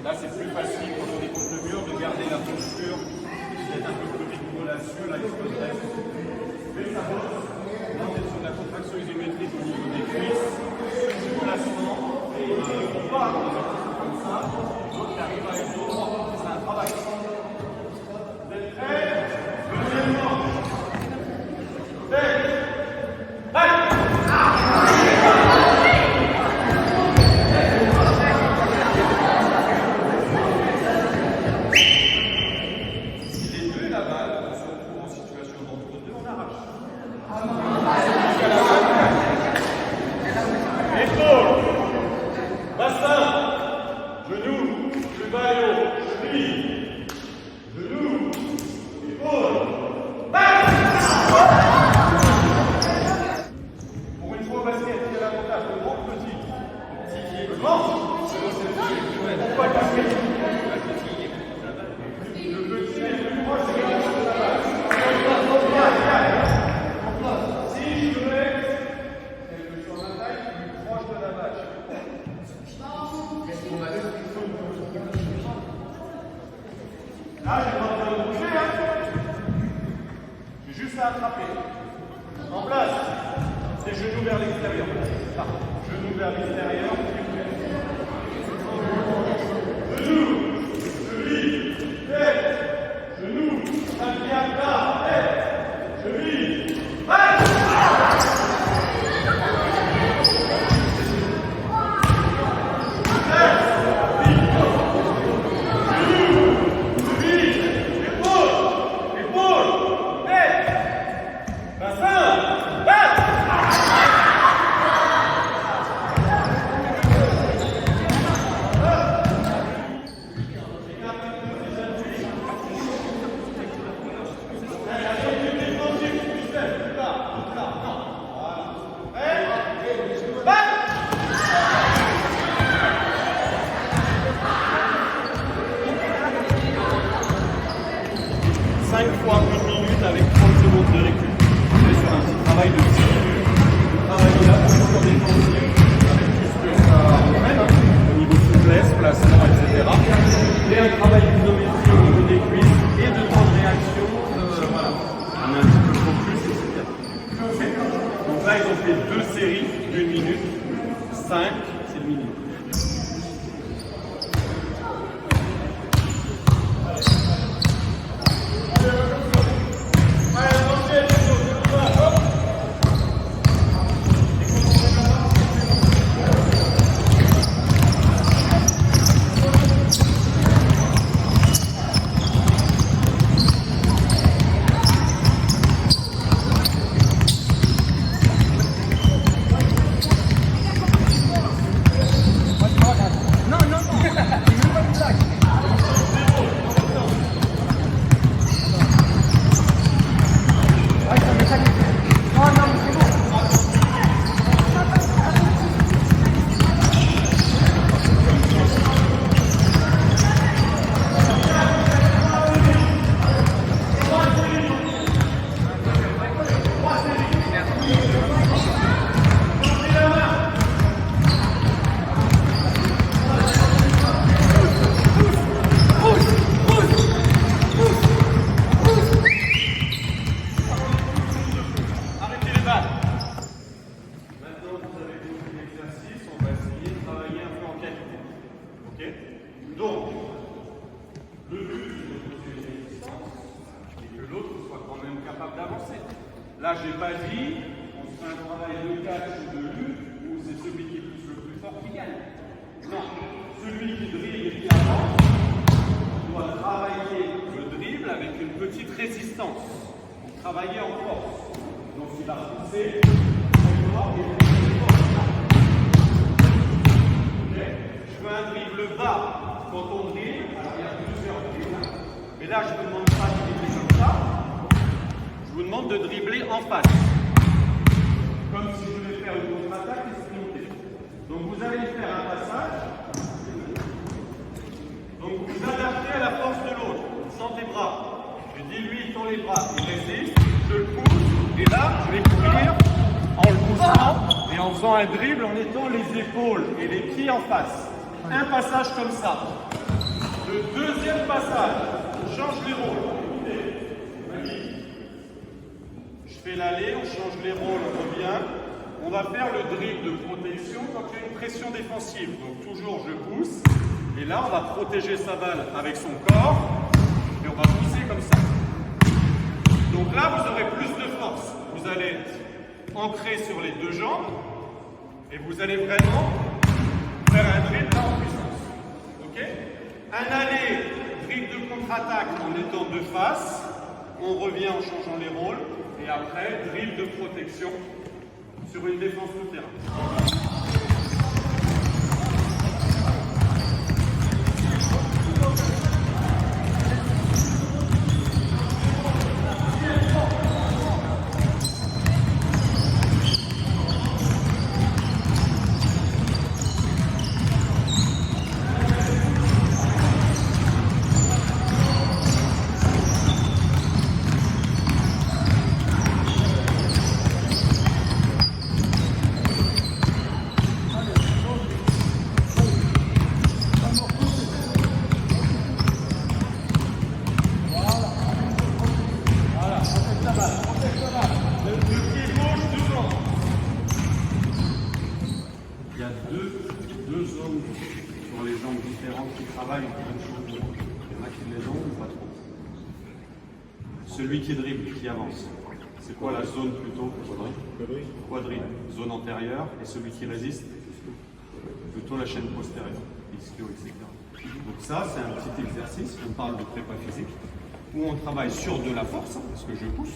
Là, c'est plus facile quand on est contre le mur de garder la posture, d'être un peu plus rigoureux, là, il faut le reste. Mais ça bosse. Là, on est sur la contraction isométrique au niveau des cuisses, du placement, et on part dans des exercices comme ça, l'autre qui arrive à être droit. C'est un travail. Vous êtes prêts? Deuxième manche. Tête. Épaule, bassin, genou, plus bas et haut, cheville, genou, épaule, pour une fois au basket, il y a l'avantage de grand petit. Le grand, pourquoi le basket? Le petit est plus proche de la balle. Si je mets quelque chose à taille, plus proche de la vache. Là, j'ai pas besoin de bouger, hein. J'ai juste à attraper. En place. Les genoux vers l'extérieur. Là. Genoux vers l'extérieur. Genoux. Cheville. Tête. Genoux. Un pied à plat. Tête. Cheville. Là, je n'ai pas dit, on se fait un travail de catch ou de lutte, où c'est celui qui pousse le plus fort qui gagne. Non, celui qui dribble et qui avance doit travailler le dribble avec une petite résistance. Donc, travailler en force. Donc, il va pousser très fort et pousser fort. Okay. Je veux un dribble bas. Quand on dribble, alors il y a plusieurs dribbles. Mais là, je ne vous demande pas de dribbler comme ça. Je vous demande de dribbler en face. Comme si je voulais faire une contre-attaque et sprinter. Donc vous allez faire un passage. Donc vous adaptez à la force de l'autre. Sans tes bras. Je dis lui, il tend les bras, il résiste, je le pousse. Et là, je vais courir en le poussant et en faisant un dribble en étant les épaules et les pieds en face. Un passage comme ça. Le deuxième passage, on change les rôles. Je fais l'aller, on change les rôles, on revient. On va faire le dribble de protection quand il y a une pression défensive. Donc toujours je pousse. Et là, on va protéger sa balle avec son corps. Et on va pousser comme ça. Donc là, vous aurez plus de force. Vous allez ancrer sur les deux jambes. Et vous allez vraiment faire un dribble en puissance. Ok? Un aller, dribble de contre-attaque en étant de face. On revient en changeant les rôles. Et après, dribble de protection sur une défense tout terrain. Il y a deux zones sur les jambes différentes qui travaillent en même chose. Il y en a qui les ont ou pas trop. Celui qui dribble, qui avance. C'est quoi la zone plutôt? Quadrille. Zone antérieure. Et celui qui résiste, plutôt la chaîne postérieure. Ischio, etc. Donc ça, c'est un petit exercice. On parle de prépa physique où on travaille sur de la force, parce que je pousse.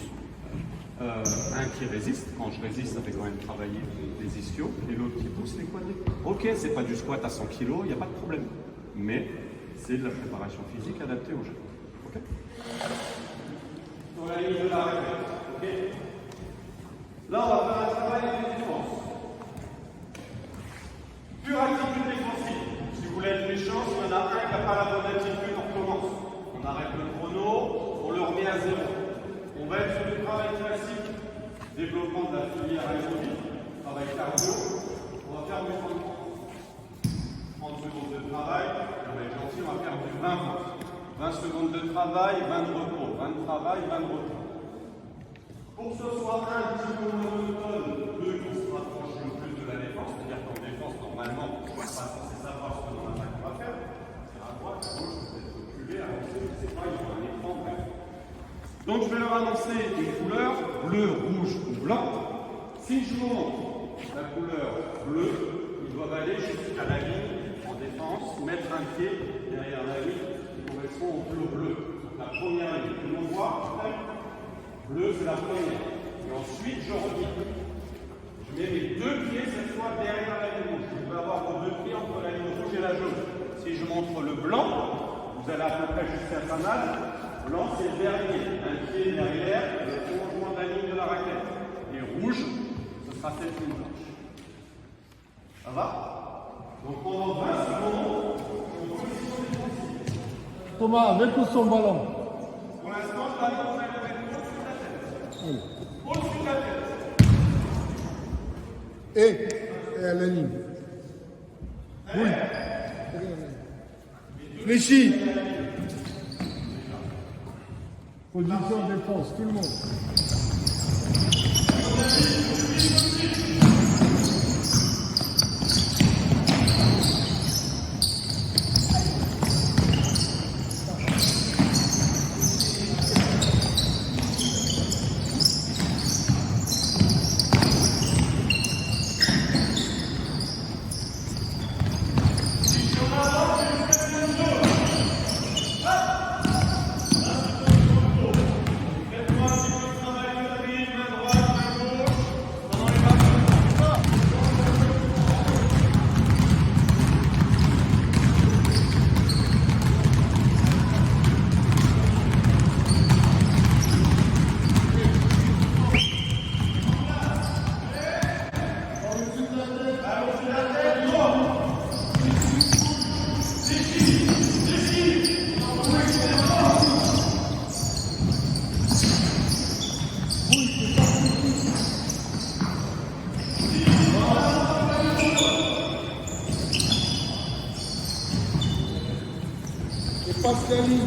Un qui résiste, quand je résiste, ça fait quand même travailler les ischios, et l'autre qui pousse les quadrilles. Ok, c'est pas du squat à 100 kg, il n'y a pas de problème. Mais c'est de la préparation physique adaptée aux jeunes. Ok? Sur la ligne de la répète. Ok? Là, on va faire un travail de défense. Pure attitude défensive. Si vous voulez être méchant, s'il y en a un qui n'a pas la bonne attitude, on recommence. On arrête le chrono, on le remet à zéro. On va être sur le travail classique, développement de la filière aérobie, travail cardio. On va faire du 30 secondes de travail. On va être gentil, on va faire du 20 secondes de travail, 20 de repos. 20 de travail, 20 de repos. Pour que ce soit un petit peu monotone, deux qui se rapprochent le plus de la défense, c'est-à-dire qu'en défense, normalement, on ne va pas censé savoir ce que dans l'attaque on va faire. C'est à droite, à gauche, peut-être reculer, avancer, je ne sais pas, il y a un écran, bref. Donc je vais leur annoncer une couleur, bleu, rouge ou blanc. Si je vous montre la couleur bleue, ils doivent aller jusqu'à la ligne en défense, mettre un pied derrière la ligne qui correspond au bleu. Donc la première ligne. Tout le monde voit? Bleu, c'est la première. Et ensuite, je reviens. Je mets mes deux pieds cette fois derrière la ligne rouge. Je peux avoir vos deux pieds entre la ligne rouge et la jaune. Si je montre le blanc, vous allez à peu près jusqu'à sa malle. Blanc, c'est le dernier. Un pied derrière, le prolongement de la ligne de la raquette. Et rouge, ce sera cette ligne blanche. Ça va? Donc pendant 20 secondes, on position défensive. Thomas, mets tout son ballon. Pour l'instant, le ballon, on va le mettre au-dessus de la tête. Au-dessus de la tête. Et à la ligne. Oui. Fléchis. Position de défense, tout le monde. Passe la ligne.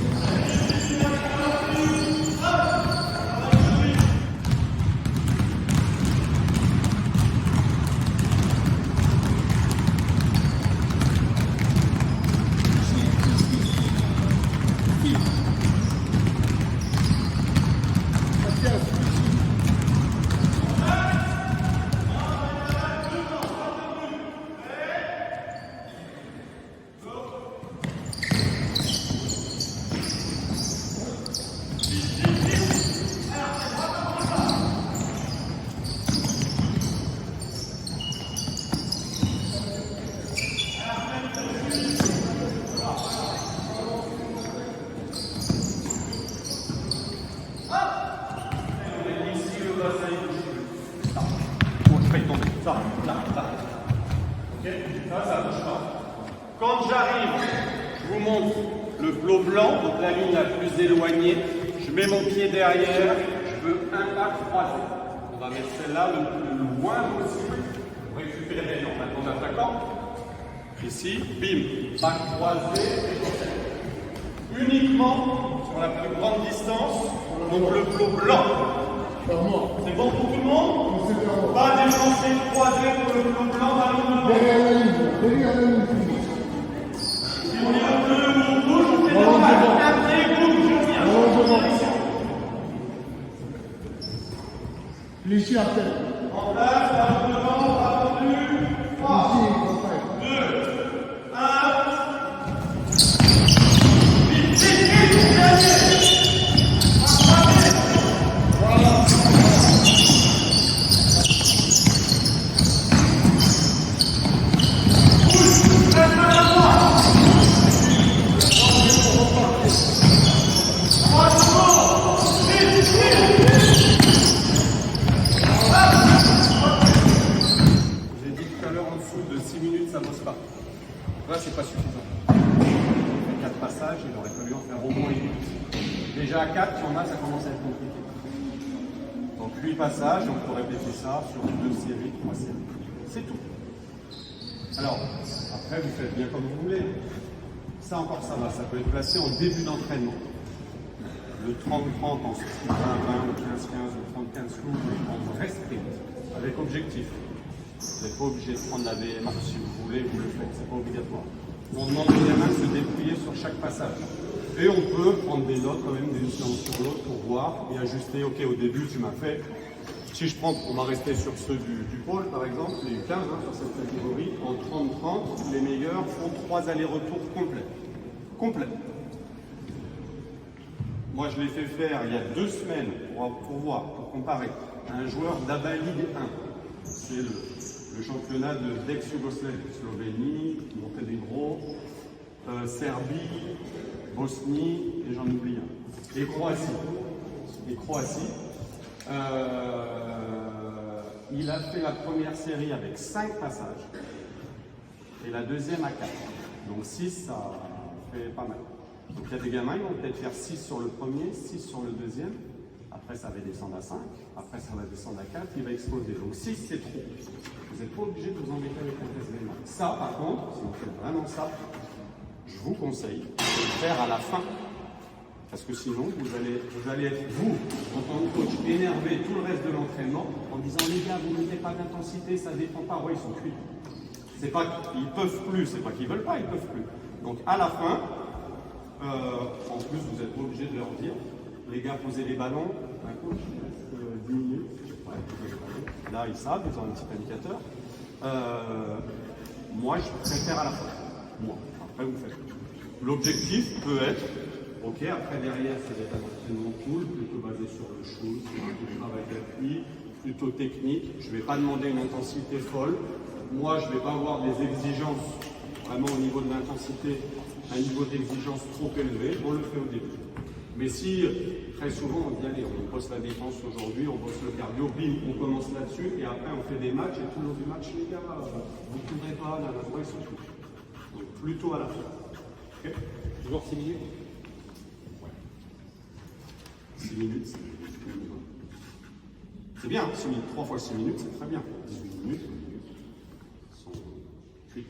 Ça bouge pas. Quand j'arrive, je vous montre le flot blanc, donc la ligne la plus éloignée. Je mets mon pied derrière, je veux un pas croisé. On va mettre celle-là le moins possible pour récupérer en attaquant. Ici, bim, pas croisé. Uniquement sur la plus grande distance, donc le flot blanc. C'est bon pour tout le monde? Pas des lancers croisés pour le flot blanc, ballon de Derrière la ligne. Derrière la ligne. Si on est un peu ou on bouge, on fait normal. Après, boum, je reviens. Fléchis à terre. En place, ballon devant, attendu. 3, Fléchis, contact. 2, 1. Vite, vite, vite, allez. J'ai dit tout à l'heure en dessous de 6 minutes, ça ne bosse pas. Là, c'est pas suffisant. 4 passages, il aurait fallu en faire au moins 8. Déjà à 4, si on a, ça commence à être compliqué. Donc 8 passages, on peut répéter ça sur 2 séries, 3 séries. C'est tout. Alors, après, vous faites bien comme vous voulez. Ça encore, ça va. Ça peut être placé en début d'entraînement. Le 30-30 en 20-20, le 15-15, le 30-15 flou, en vrai sprint, avec objectif. Vous n'êtes pas obligé de prendre la VMA. Si vous voulez, vous le faites. C'est pas obligatoire. On demande aux gamins de se dépouiller sur chaque passage. Et on peut prendre des notes quand même d'une séance sur l'autre pour voir et ajuster. Ok, au début, tu m'as fait. Si je prends, on va rester sur ceux du pôle par exemple, il y a eu 15 sur cette catégorie. En 30-30, les meilleurs font 3 allers-retours complets. Complets. Moi, je l'ai fait faire il y a 2 semaines pour voir, pour comparer, à un joueur d'ABA Ligue 1. C'est le championnat d'ex-Yougoslavie, Slovénie, Monténégro, Serbie, Bosnie, et j'en oublie un. Et Croatie. Il a fait la première série avec 5 passages et la deuxième à 4. Donc 6, ça fait pas mal. Donc il y a des gamins, ils vont peut-être faire 6 sur le premier, 6 sur le deuxième. Après, ça va descendre à 5. Après, ça va descendre à 4. Il va exploser. Donc 6, c'est trop. Vous n'êtes pas obligé de vous embêter avec un test VMA. Ça, par contre, si vous faites vraiment ça, je vous conseille de le faire à la fin. Parce que sinon, vous allez être, vous, en tant que coach, énervé tout le reste de l'entraînement en disant les gars, vous ne mettez pas d'intensité, ça ne défend pas. Ouais, ils sont cuits. C'est pas qu'ils peuvent plus, c'est pas qu'ils veulent pas, ils peuvent plus. Donc à la fin, en plus, vous n'êtes pas obligé de leur dire les gars, posez les ballons. Un coach, il reste 10 minutes. Ouais, posez les ballons. Là, ils savent, ils ont un petit indicateur. Moi, je préfère à la fin. Moi, après, vous faites. L'objectif peut être. Ok, après derrière, c'est des entraînements cool, plutôt basé sur le shoot, plutôt travail d'appui, plutôt technique. Je ne vais pas demander une intensité folle. Moi, je ne vais pas avoir des exigences vraiment au niveau de l'intensité, un niveau d'exigence trop élevé. On le fait au début. Mais si très souvent on dit allez, on bosse la défense aujourd'hui, on bosse le cardio, bim, on commence là-dessus, et après on fait des matchs, et tout le long du match, les gars, vous ne couvrez pas, là, ils sont tous. Donc plutôt à la fin. Okay. Toujours 6 minutes. 6 minutes, c'est bien, 6 minutes, 3 fois 6 minutes, c'est très bien. 18 minutes, sont 8.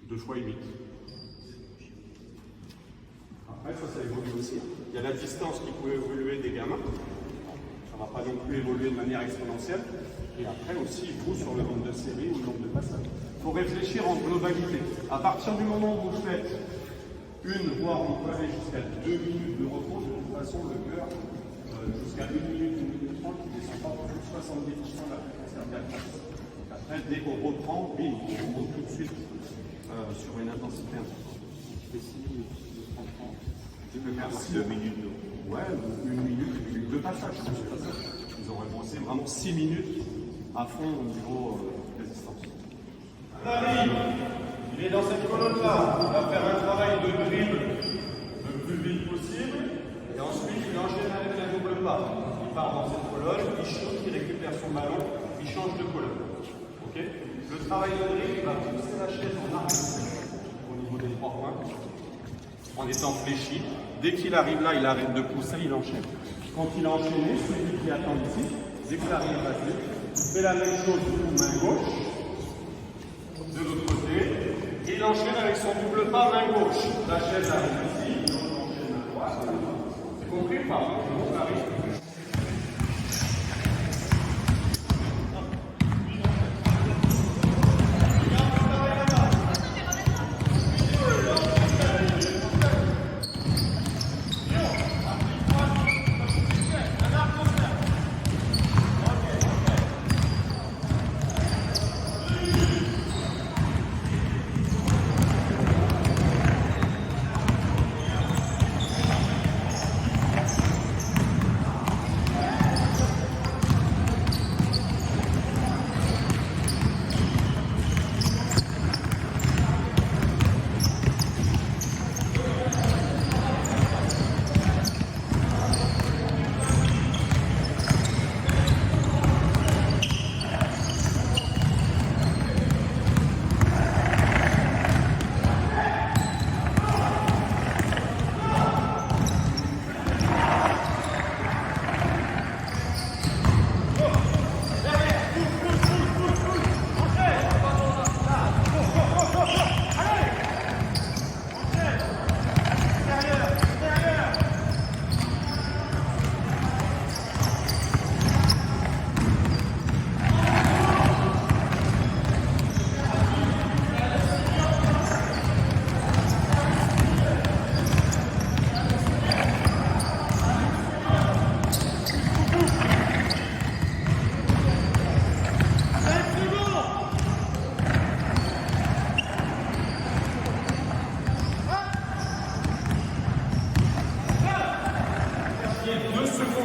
2 fois 8. Ouais, ça évolue aussi. Il y a la distance qui peut évoluer des gamins. Ça ne va pas non plus évoluer de manière exponentielle. Et après aussi, vous, sur le nombre de séries ou le nombre de passages. Il faut réfléchir en globalité. À partir du moment où vous faites une, voire on peut aller jusqu'à 2 minutes de repos, de toute façon, le cœur, jusqu'à 1 minute, 1 minute 30, il ne descend pas plus de 70% de la fréquence cardiaque. Donc après, dès qu'on reprend, bim, on monte tout de suite sur une intensité importante. Et si, je peux faire 2 minutes de... Ouais, 1 minute de passage. Ils auraient bossé vraiment 6 minutes à fond au niveau résistance. Il est dans cette colonne-là. Il va faire un travail de dribble le plus vite possible. Et ensuite, il enchaîne avec un double pas. Il part dans cette colonne, il shoot, il récupère son ballon, il change de colonne. Ok? Le travail de dribble, il va pousser la chaise en arrière au niveau des 3 points, en étant fléchi. Dès qu'il arrive là, il arrête de pousser, il enchaîne. Quand il a enchaîné, celui qui attend ici, dès que l'arrière est passé, fait la même chose pour main gauche, de l'autre côté, et il enchaîne avec son double pas main gauche. La chaise arrive ici, on enchaîne à droite. C'est compris ou pas? On arrive.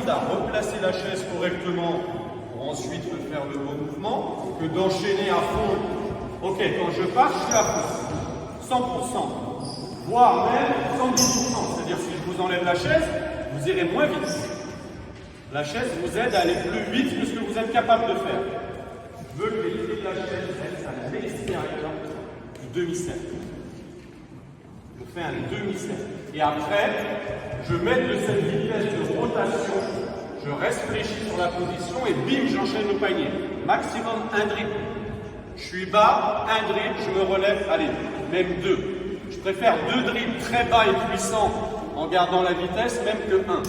À replacer la chaise correctement pour ensuite faire le bon mouvement, que d'enchaîner à fond. Ok, quand je pars, je suis à fond. 100%. Voire même 110%. C'est-à-dire si je vous enlève la chaise, vous irez moins vite. La chaise vous aide à aller plus vite que ce que vous êtes capable de faire. Je veux que l'idée de la chaise reste à l'extérieur du demi-cercle. Je fais un demi-cercle. Et après, je mets de cette vitesse de rotation, je reste fléchi sur la position et bim, j'enchaîne le panier. Maximum un dribble. Je suis bas, un dribble, je me relève, allez, même 2. Je préfère 2 dribbles très bas et puissants en gardant la vitesse, même que 1. Parce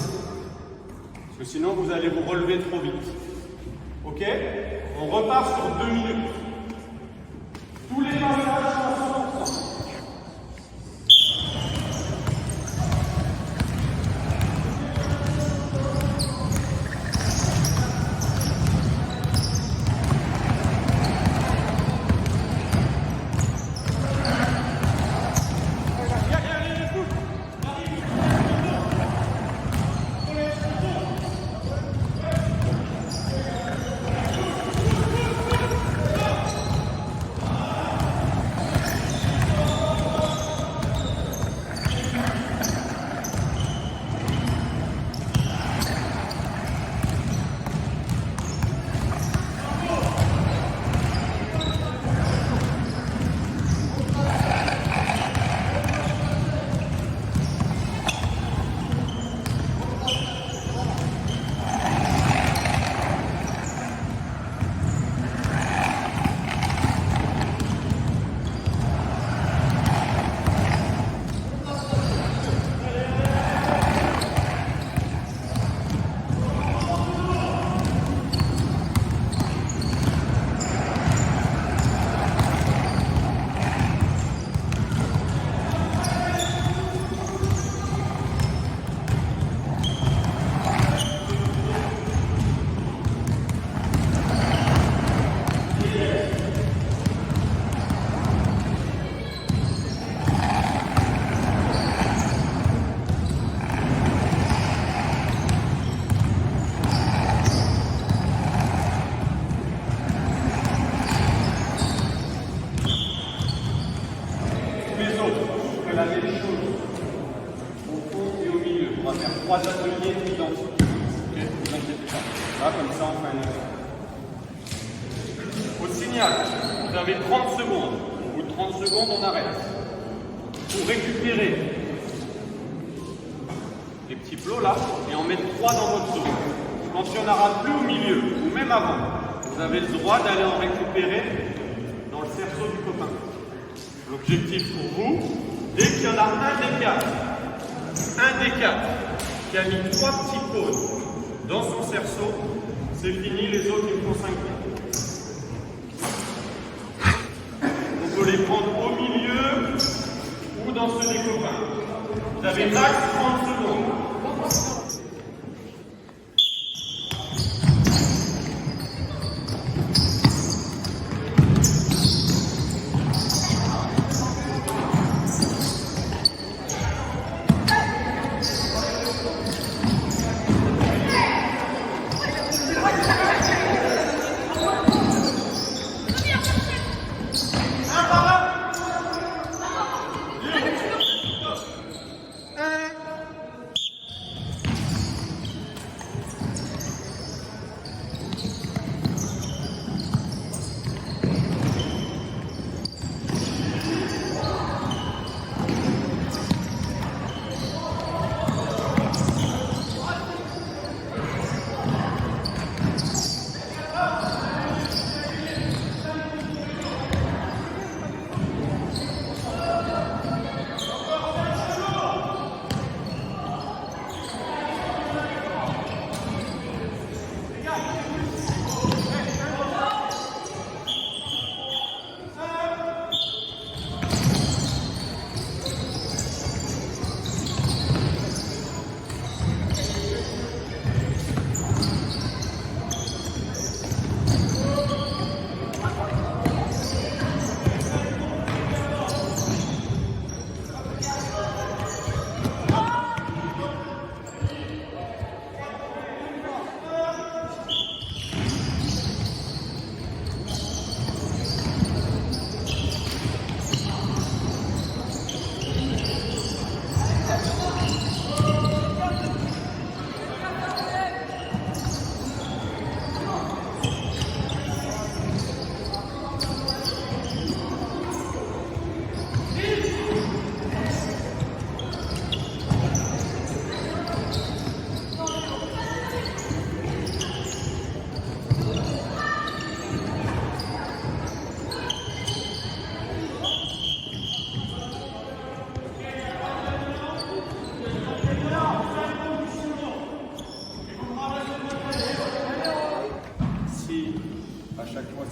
que sinon, vous allez vous relever trop vite. Ok? On repart sur 2 minutes. Tous les passages sont 100%. ferai la même chose au fond et au milieu. On va faire 3 ateliers identiques. Ok, ne vous inquiétez pas. Là, comme ça, on fait un effet. Au signal, vous avez 30 secondes. Au bout de 30 secondes, on arrête. Pour récupérer les petits plots là et en mettre 3 dans votre seau. Quand il n'y en aura plus au milieu, ou même avant, vous avez le droit d'aller en récupérer dans le cerceau du copain. L'objectif pour vous, dès qu'il y en a un des quatre qui a mis 3 petits cônes dans son cerceau, c'est fini, les autres ils font 5 points. On peut les prendre au milieu ou dans ceux des copains. Vous avez max 30 secondes.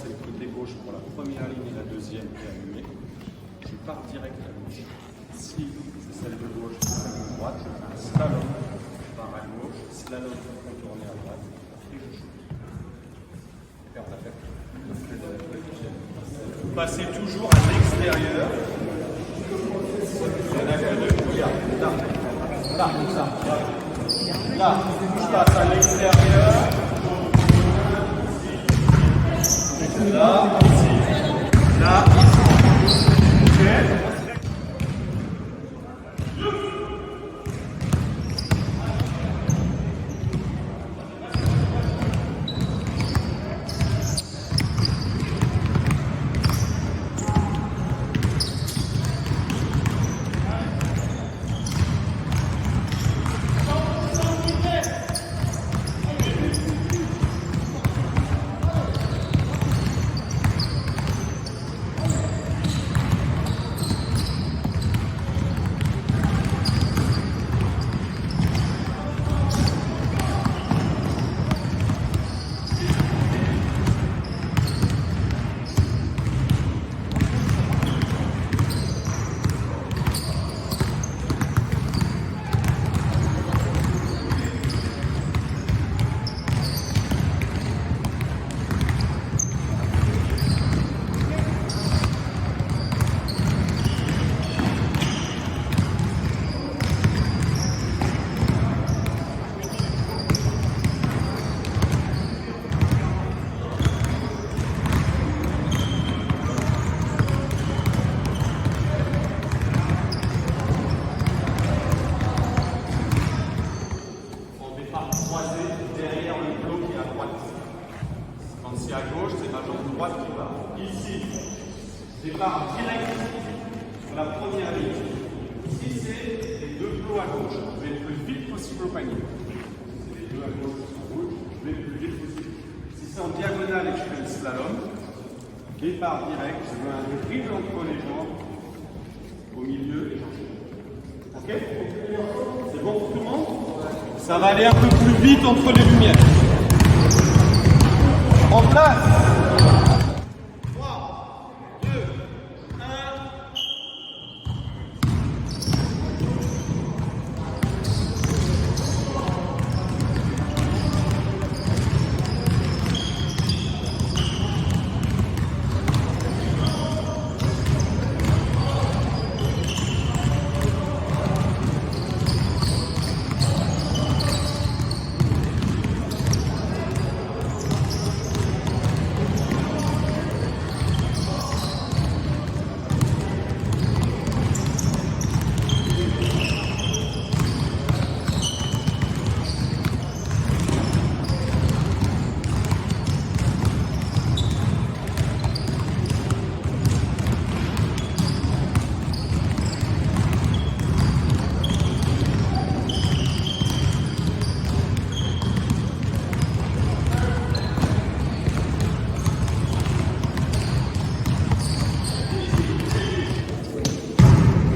C'est le côté gauche pour la première ligne et la deuxième qui est allumée. Je pars direct à gauche. Si c'est celle de gauche, celle de droite, je fais un slalom, je pars à gauche, slalom pour contourner à droite, et je shoot. Et on a fait. Vous passez toujours à l'extérieur. Il y en a que deux. Regarde, là. Là, comme ça. Là, je passe à l'extérieur. Là, ici. Là, ici. Ok. départ direct sur la première ligne. Si c'est les deux plots à gauche, je vais le plus vite possible au panier. Si c'est les deux à gauche qui sont rouges, je vais le plus vite possible. Si c'est en diagonale et que je fais le slalom, départ direct, je veux un dribble entre les jambes, au milieu et j'enchaîne. Ok? C'est bon pour tout le monde? Ça va aller un peu plus vite entre les lumières. En place!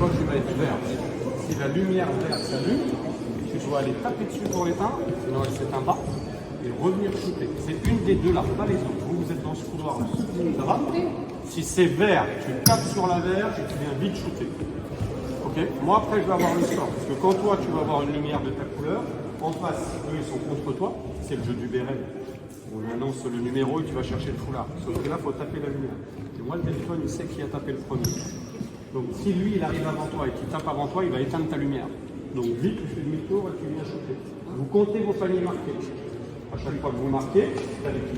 3, 2, 1. Si la lumière verte s'allume, tu dois aller taper dessus pour l'éteindre, sinon elle s'éteint pas, et revenir shooter. C'est une des deux là, pas les autres. Vous êtes dans ce couloir-là. Ça va? Si c'est vert, tu tapes sur la verte et tu viens vite shooter. Ok? Moi après je vais avoir le score, parce que quand toi tu vas avoir une lumière de ta couleur, en face, eux ils sont contre toi, c'est le jeu du béret. On annonce le numéro et tu vas chercher le foulard. Sauf que là, il faut taper la lumière. Et moi, le téléphone, il sait qui a tapé le premier. Donc, si lui, il arrive avant toi et qu'il tape avant toi, il va éteindre ta lumière. Donc, vite, tu fais demi-tour et tu viens shooter. Vous comptez vos paniers marqués. À chaque fois que vous marquez, vous avez qui?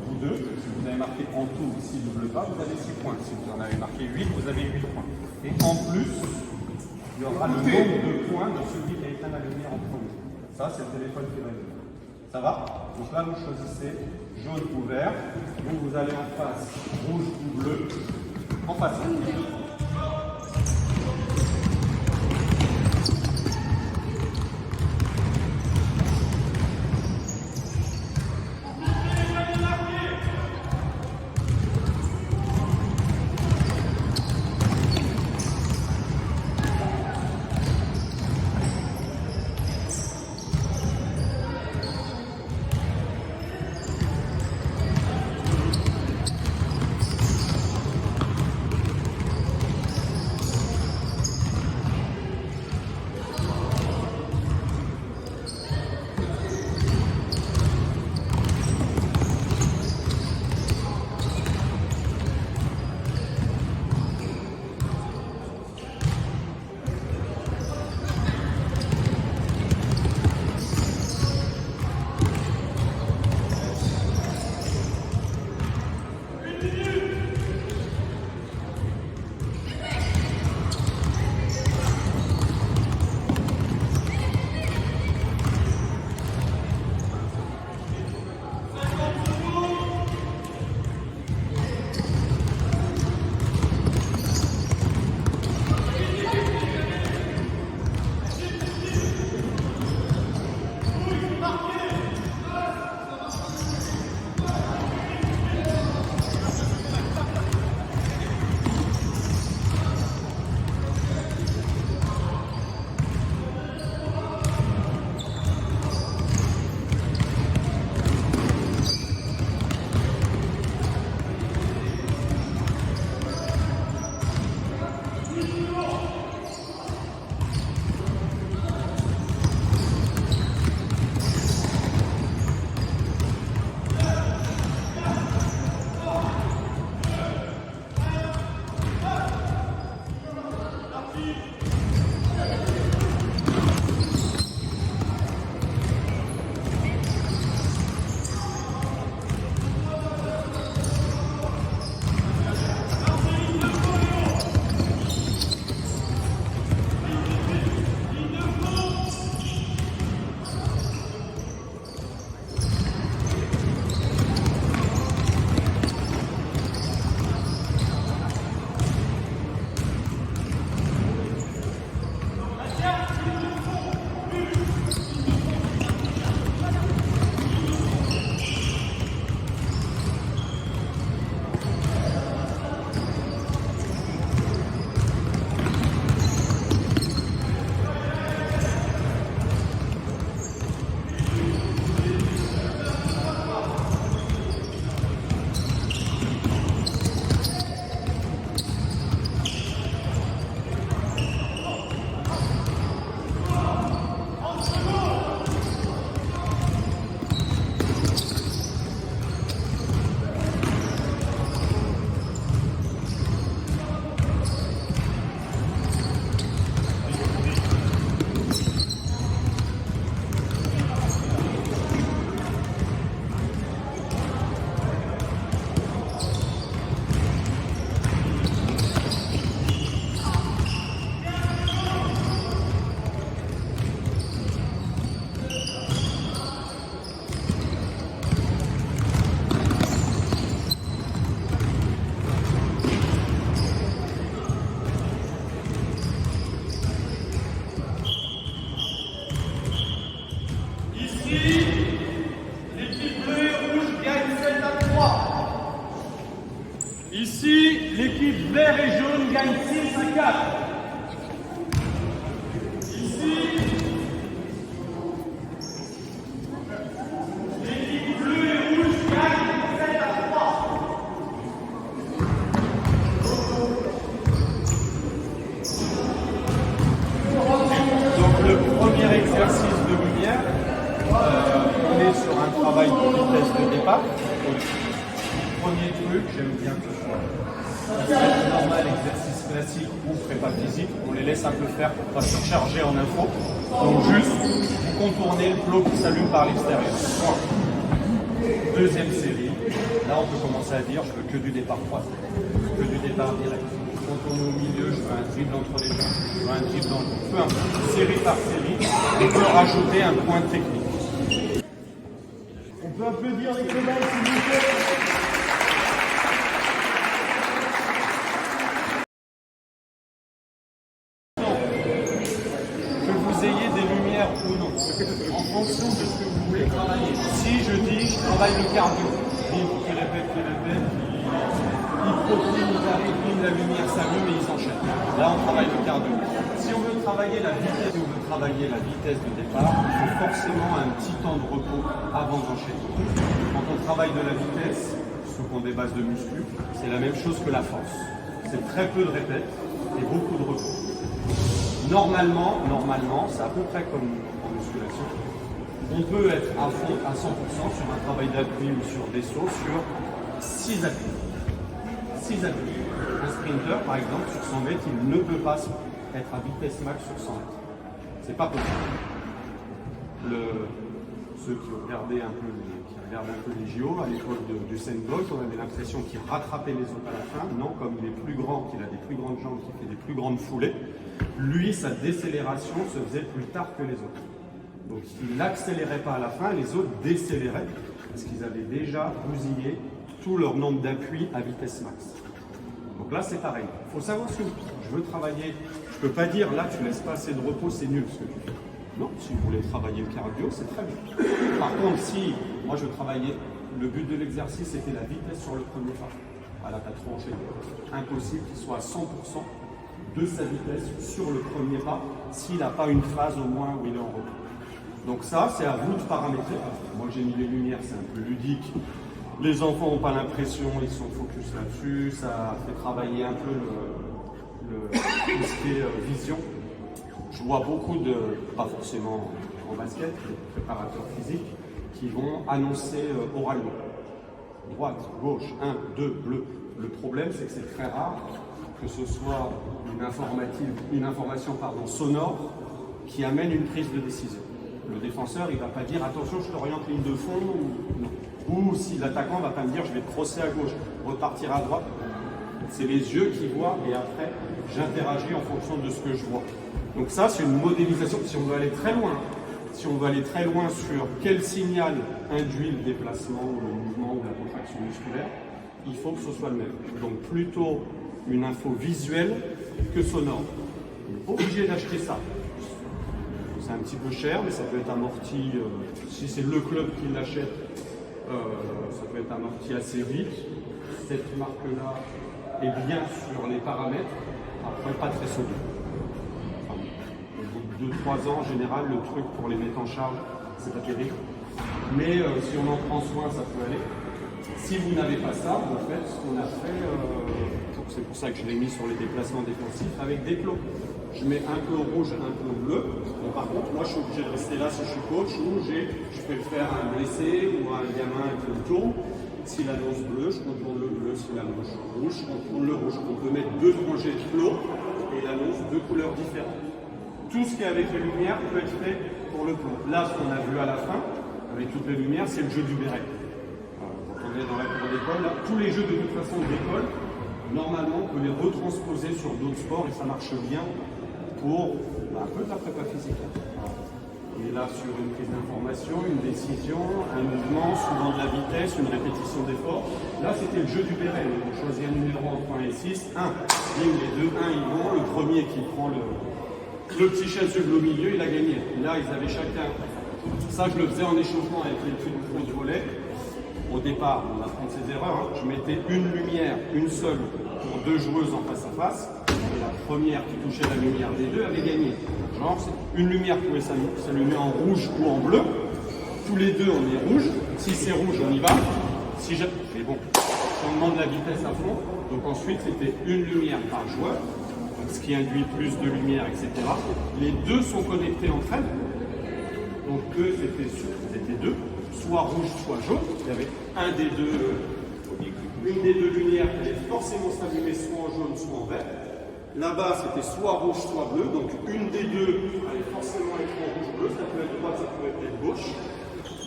Vous deux. Si vous avez marqué en tout, s'il ne double pas, vous avez 6 points. Si vous en avez marqué 8, vous avez 8 points. Et en plus, il y aura le nombre de points de celui qui a éteint la lumière en premier. Ça, c'est le téléphone qui va être. Ça va? Donc là, vous choisissez jaune ou vert. Donc vous allez en face, rouge ou bleu. En face. travail de vitesse de départ. Donc, premier truc, j'aime bien que ce soit normal, exercice classique ou prépa physique. On les laisse un peu faire pour ne pas surcharger en info. Donc juste, vous contournez le plot qui s'allume par l'extérieur. Deuxième série. Là, on peut commencer à dire, je veux que du départ croisé, que du départ direct. Quand on est au milieu, je veux un dribble entre les jambes, je veux un dribble dans le dos. Peu importe, série par série, on peut rajouter un point technique. On peut applaudir les collègues, s'il vous plaît. Que vous ayez des lumières ou non, en fonction de ce que vous voulez travailler. Si je dis, je travaille le cardio, qui répète, il profile, il arrive, la lumière s'allume et il s'enchaîne. Là, on travaille le cardio. Si on veut travailler la vitesse, de départ, il faut forcément un petit temps de repos avant d'enchaîner. Quand on travaille de la vitesse, surtout des bases de muscu, c'est la même chose que la force. C'est très peu de répètes et beaucoup de repos. Normalement, c'est à peu près comme en musculation. On peut être à fond, à 100% sur un travail d'appui ou sur des sauts sur 6 appuis. 6 appuis. Un sprinter, par exemple, sur 100 mètres, il ne peut pas être à vitesse max sur 100 mètres. C'est pas possible. Ceux qui regardaient un peu les JO, à l'époque du Usain Bolt, on avait l'impression qu'il rattrapait les autres à la fin. Non, comme il est plus grand, qu'il a des plus grandes jambes, qu'il fait des plus grandes foulées, lui, sa décélération se faisait plus tard que les autres. Donc il n'accélérait pas à la fin, les autres décéléraient, parce qu'ils avaient déjà bousillé tout leur nombre d'appuis à vitesse max. Donc là, c'est pareil. Il faut savoir ce que je veux travailler. Je ne peux pas dire, là, tu laisses pas assez de repos, c'est nul ce que tu fais. Non, si vous voulez travailler le cardio, c'est très bien. Par contre, si moi je travaillais, le but de l'exercice c'était la vitesse sur le premier pas. Ah là, t'as trop enchaîné. Impossible qu'il soit à 100% de sa vitesse sur le premier pas s'il n'a pas une phase au moins où il est en repos. Donc ça, c'est à vous de paramétrer. Moi j'ai mis les lumières, c'est un peu ludique. Les enfants n'ont pas l'impression, ils sont focus là-dessus. Ça fait travailler un peu tout ce qui est vision. Je vois beaucoup de, pas forcément en basket, des préparateurs physiques qui vont annoncer oralement. Droite, gauche, 1, 2, bleu. Le problème, c'est que c'est très rare que ce soit une information sonore qui amène une prise de décision. Le défenseur, il ne va pas dire attention, je t'oriente ligne de fond, ou si l'attaquant ne va pas me dire je vais te crosser à gauche, repartir à droite. C'est les yeux qui voient et après, j'interagis en fonction de ce que je vois. Donc ça, c'est une modélisation. Si on veut aller très loin, sur quel signal induit le déplacement ou le mouvement ou la contraction musculaire, il faut que ce soit le même. Donc plutôt une info visuelle que sonore. On n'est pas obligé d'acheter ça. C'est un petit peu cher, mais ça peut être amorti, si c'est le club qui l'achète, ça peut être amorti assez vite. Cette marque-là est bien sur les paramètres, après pas très solide. 2-3 ans, en général, le truc pour les mettre en charge, c'est pas terrible. Mais si on en prend soin, ça peut aller. Si vous n'avez pas ça, vous faites ce qu'on a fait, c'est pour ça que je l'ai mis sur les déplacements défensifs, avec des plots. Je mets un peu rouge, un peu bleu. Bon, par contre, moi, je suis obligé de rester là si je suis coach, ou je peux le faire à un blessé ou à un gamin qui me tourne. S'il annonce bleu, je contourne le bleu. S'il annonce rouge, je contourne le rouge. On peut mettre 2 rangées de plots et il annonce 2 couleurs différentes. Tout ce qui est avec les lumières peut être fait pour le plomb. Là, ce qu'on a vu à la fin, avec toutes les lumières, c'est le jeu du béret. Quand on est dans la cour d'école, tous les jeux de toute façon d'école, normalement, on peut les retransposer sur d'autres sports et ça marche bien pour un peu de la prépa physique. On est là sur une prise d'information, une décision, un mouvement, souvent de la vitesse, une répétition d'effort. Là, c'était le jeu du béret. On choisit un numéro entre 1 et 6. 1, les deux 1, ils vont. Le premier qui prend le petit chasuble au milieu, il a gagné. Là, ils avaient chacun. Ça, je le faisais en échauffement avec l'étude pro du volley. Au départ, on apprend ses erreurs. Je mettais une lumière, une seule, pour 2 joueuses en face à face. Et la première qui touchait la lumière des 2 avait gagné. Genre, une lumière pouvait s'allumer en rouge ou en bleu. Tous les 2, on est rouge. Si c'est rouge, on y va. Mais bon, si on demande la vitesse à fond, donc ensuite, c'était une lumière par joueur. Ce qui induit plus de lumière, etc. Les 2 sont connectés entre elles. Donc eux, c'était 2 soit rouge, soit jaune. Il y avait une des deux lumières qui allait forcément s'allumer soit en jaune, soit en vert. Là-bas, c'était soit rouge, soit bleu. Donc, une des deux allait forcément être en rouge-bleu. Ça peut être droite, ça peut être gauche.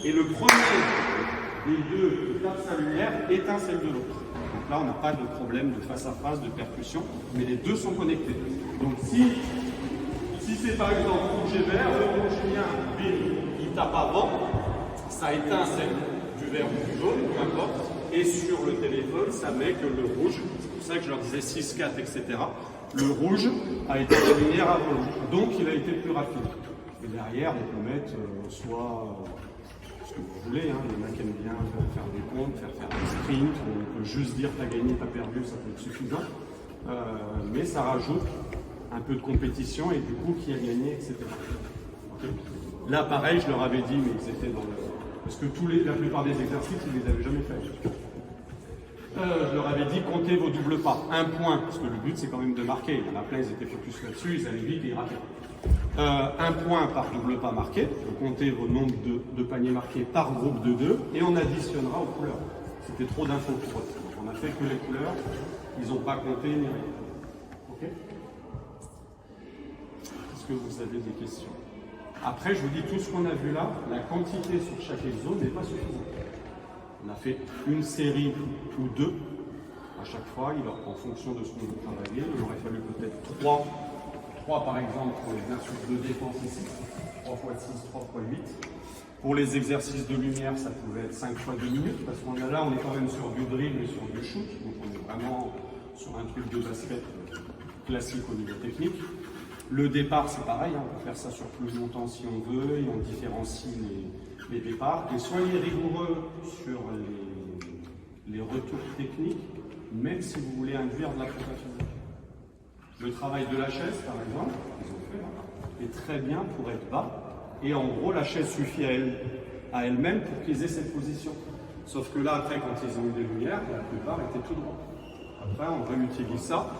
Et le premier des deux qui tape sa lumière éteint celle de l'autre. Donc là, on n'a pas de problème de face à face, de percussion, mais les deux sont connectés. Donc, si c'est par exemple rouge et vert, le rouge vient, il tape avant, ça éteint celle du vert ou du jaune, peu importe. Et sur le téléphone, ça met que le rouge, c'est pour ça que je leur disais 6, 4, etc. Le rouge a été la lumière avant l'autre, donc il a été plus rapide. Et derrière, on peut mettre soit ce que vous voulez, hein. Il y en a qui aiment bien faire des comptes, faire des sprints, on peut juste dire t'as gagné, t'as perdu, ça peut être suffisant. Mais ça rajoute un peu de compétition et du coup qui a gagné, etc. Okay. Là, pareil, je leur avais dit, mais ils étaient dans le... Parce que la plupart des exercices, ils ne les avaient jamais faits. Je leur avais dit, comptez vos doubles pas. Un point, parce que le but, c'est quand même de marquer. Il y en a plein, ils étaient focus là-dessus, ils allaient vite et ils rataient. Un point par double pas marqué. Donc, comptez vos nombres de paniers marqués par groupe de 2 et on additionnera aux couleurs. C'était trop d'infos pour eux. Donc, on a fait que les couleurs, ils n'ont pas compté ni rien. Ok ? Est-ce que vous avez des questions ? Après, je vous dis, tout ce qu'on a vu là, la quantité sur chaque zone n'est pas suffisante. On a fait une série ou deux à chaque fois, en fonction de ce qu'on veut travailler. Il aurait fallu peut-être 3 par exemple pour l'exercice de défense ici, 3 x 6, 3 x 8. Pour les exercices de lumière, ça pouvait être 5 fois 2 minutes, parce qu'on est là, on est quand même sur du drill et sur du shoot, donc on est vraiment sur un truc de basket classique au niveau technique. Le départ, c'est pareil, hein, on peut faire ça sur plus longtemps si on veut, et on différencie les départs. Et soyez rigoureux sur les retours techniques, même si vous voulez induire de la prépa physique. Le travail de la chaise, par exemple, qu'ils ont fait là, est très bien pour être bas. Et en gros, la chaise suffit à elle-même pour qu'ils aient cette position. Sauf que là, après, quand ils ont eu des lumières, la plupart étaient tout droit. Après, on réutilise ça.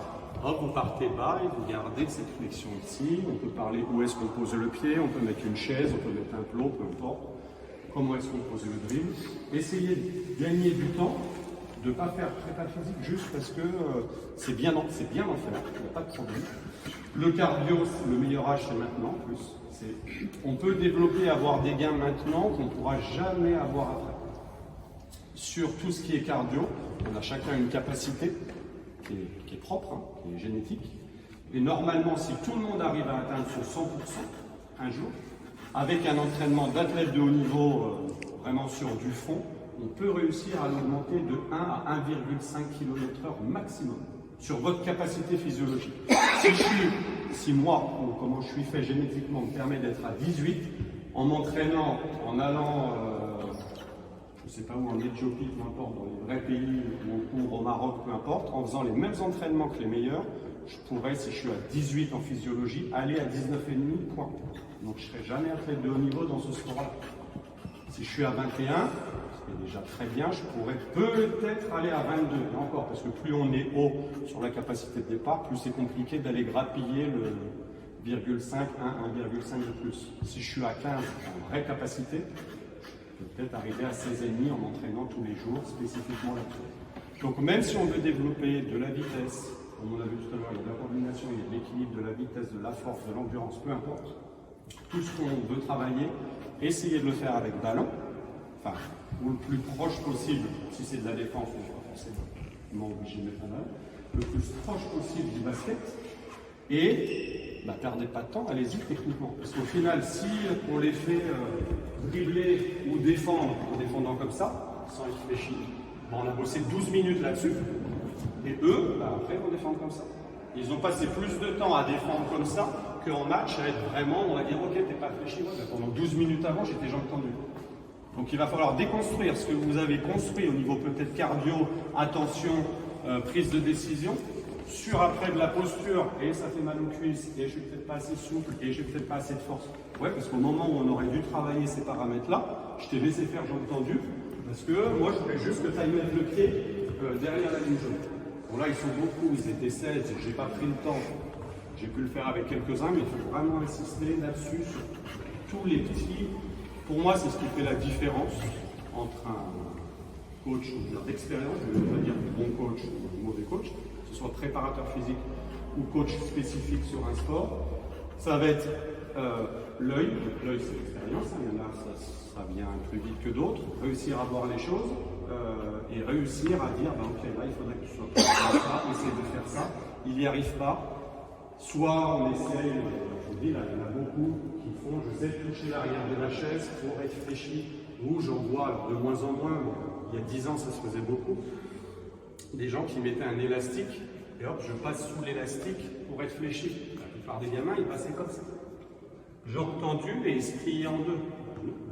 Hop, vous partez bas et vous gardez cette flexion ici. On peut parler où est-ce qu'on pose le pied, on peut mettre une chaise, on peut mettre un plot, peu importe. Comment est-ce qu'on pose le drill. Essayez de gagner du temps, de ne pas faire prépa physique juste parce que c'est bien d'en faire, il n'y a pas de problème. Le cardio, le meilleur âge, c'est maintenant en plus. On peut développer et avoir des gains maintenant qu'on ne pourra jamais avoir après. Sur tout ce qui est cardio, on a chacun une capacité qui est propre, hein, qui est génétique. Et normalement, si tout le monde arrive à atteindre son 100% un jour, avec un entraînement d'athlète de haut niveau vraiment sur du fond, on peut réussir à l'augmenter de 1 à 1,5 km/h maximum sur votre capacité physiologique. Si moi, ou comment je suis fait génétiquement, me permet d'être à 18, en m'entraînant, en allant, je ne sais pas où, en Éthiopie, peu importe, dans les vrais pays, où on court au Maroc, peu importe, en faisant les mêmes entraînements que les meilleurs, je pourrais, si je suis à 18 en physiologie, aller à 19,5 points. Donc je ne serai jamais athlète de haut niveau dans ce sport-là. Si je suis à 21, c'est déjà très bien, je pourrais peut-être aller à 22, et encore, parce que plus on est haut sur la capacité de départ, plus c'est compliqué d'aller grappiller le 0,5, 1,5 de plus. Si je suis à 15 en vraie capacité, je peux peut-être arriver à 16,5 en m'entraînant tous les jours, spécifiquement là-dessus. Donc même si on veut développer de la vitesse, comme on a vu tout à l'heure, il y a de la coordination, il y a de l'équilibre, de la vitesse, de la force, de l'endurance, peu importe, tout ce qu'on veut travailler, essayez de le faire avec ballon, enfin, ou le plus proche possible, si c'est de la défense, on ne va pas forcément obligé de mettre un balle, le plus proche possible du basket, et perdez pas de temps, allez-y techniquement. Parce qu'au final, si on les fait dribbler ou défendre, en défendant comme ça, sans réfléchir, on a bossé 12 minutes là-dessus, et eux, après, vont défendre comme ça. Ils ont passé plus de temps à défendre comme ça qu'en match à être vraiment, on va dire, ok, t'es pas réfléchi, pendant 12 minutes avant, j'étais jambes tendues. Donc il va falloir déconstruire ce que vous avez construit au niveau peut-être cardio, attention, prise de décision, sur après de la posture, et ça fait mal aux cuisses, et je suis peut-être pas assez souple, et j'ai peut-être pas assez de force. Ouais, parce qu'au moment où on aurait dû travailler ces paramètres-là, je t'ai laissé faire jambes tendues, parce que moi je voulais juste que tu ailles mettre le pied derrière la ligne jaune. Bon là ils sont beaucoup, ils étaient 16, j'ai pas pris le temps. J'ai pu le faire avec quelques-uns, mais il faut vraiment insister là-dessus sur tous les petits Pour moi, c'est ce qui fait la différence entre un coach d'expérience, je ne veux pas dire bon coach ou mauvais coach, que ce soit préparateur physique ou coach spécifique sur un sport. Ça va être l'œil, l'œil c'est l'expérience, il y en a, ça vient plus vite que d'autres, réussir à voir les choses et réussir à dire, ben, ok, là il faudrait que tu sois comme ça, essayer de faire ça, il n'y arrive pas. Soit on essaye, je vous dis, là, il y en a beaucoup qui font, je sais toucher l'arrière de la chaise pour être fléchi, ou j'en vois alors de moins en moins, il y a 10 ans ça se faisait beaucoup, des gens qui mettaient un élastique, et hop, je passe sous l'élastique pour être fléchi. La plupart des gamins, ils passaient comme ça. Jambes tendues et pliés en deux.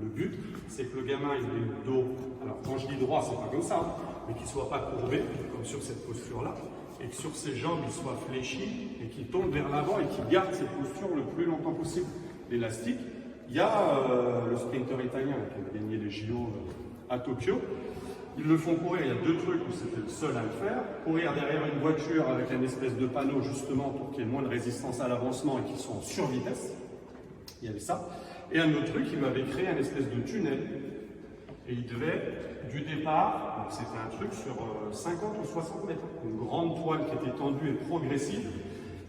Le but, c'est que le gamin, il ait le dos, alors quand je dis droit, c'est pas comme ça, hein, mais qu'il ne soit pas courbé, comme sur cette posture-là, et que sur ses jambes, il soit fléchi et qu'il tombe vers l'avant et qu'il garde cette posture le plus longtemps possible. L'élastique, il y a le sprinter italien qui a gagné les JO à Tokyo. Ils le font courir, il y a 2 trucs où c'était le seul à le faire. Courir derrière une voiture avec un espèce de panneau justement pour qu'il y ait moins de résistance à l'avancement et qu'ils soient en survitesse. Il y avait ça. Et un autre truc, il m'avait créé un espèce de tunnel. Et il devait, du départ, donc c'était un truc sur 50 ou 60 mètres, une grande toile qui était tendue et progressive,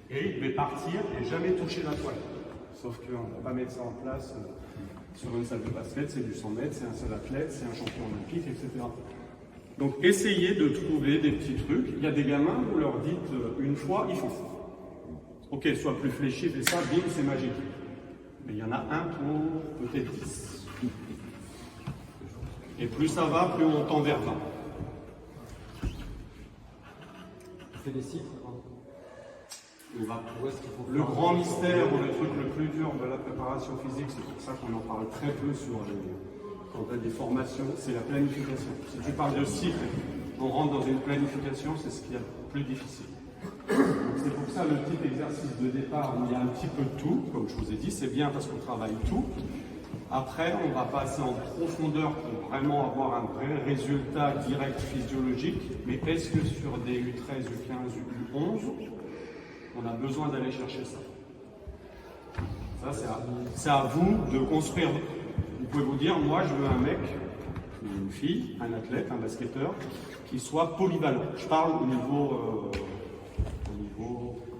et il devait partir et jamais toucher la toile. Sauf qu'on ne va pas mettre ça en place sur une salle de basket, c'est du 100 mètres, c'est un seul athlète, c'est un champion olympique, etc. Donc essayez de trouver des petits trucs. Il y a des gamins, vous leur dites une fois, ils font ça. Ok, sois plus fléchi, fais ça, bim, c'est magique. Mais il y en a un pour peut-être 10. Et plus ça va, plus on tend vers 20. On fait des cycles. Le grand mystère ou le truc le plus dur de la préparation physique, c'est pour ça qu'on en parle très peu quand on a des formations, c'est la planification. Si tu parles de cycle, on rentre dans une planification, c'est ce qu'il y a de plus difficile. C'est pour ça le type exercice de départ où il y a un petit peu de tout, comme je vous ai dit, c'est bien parce qu'on travaille tout. Après, on va passer en profondeur pour vraiment avoir un vrai résultat direct physiologique. Mais est-ce que sur des U13, U15, U11, on a besoin d'aller chercher ça? Ça, c'est à vous de construire. Vous pouvez vous dire, moi, je veux un mec, une fille, un athlète, un basketteur, qui soit polyvalent. Je parle au niveau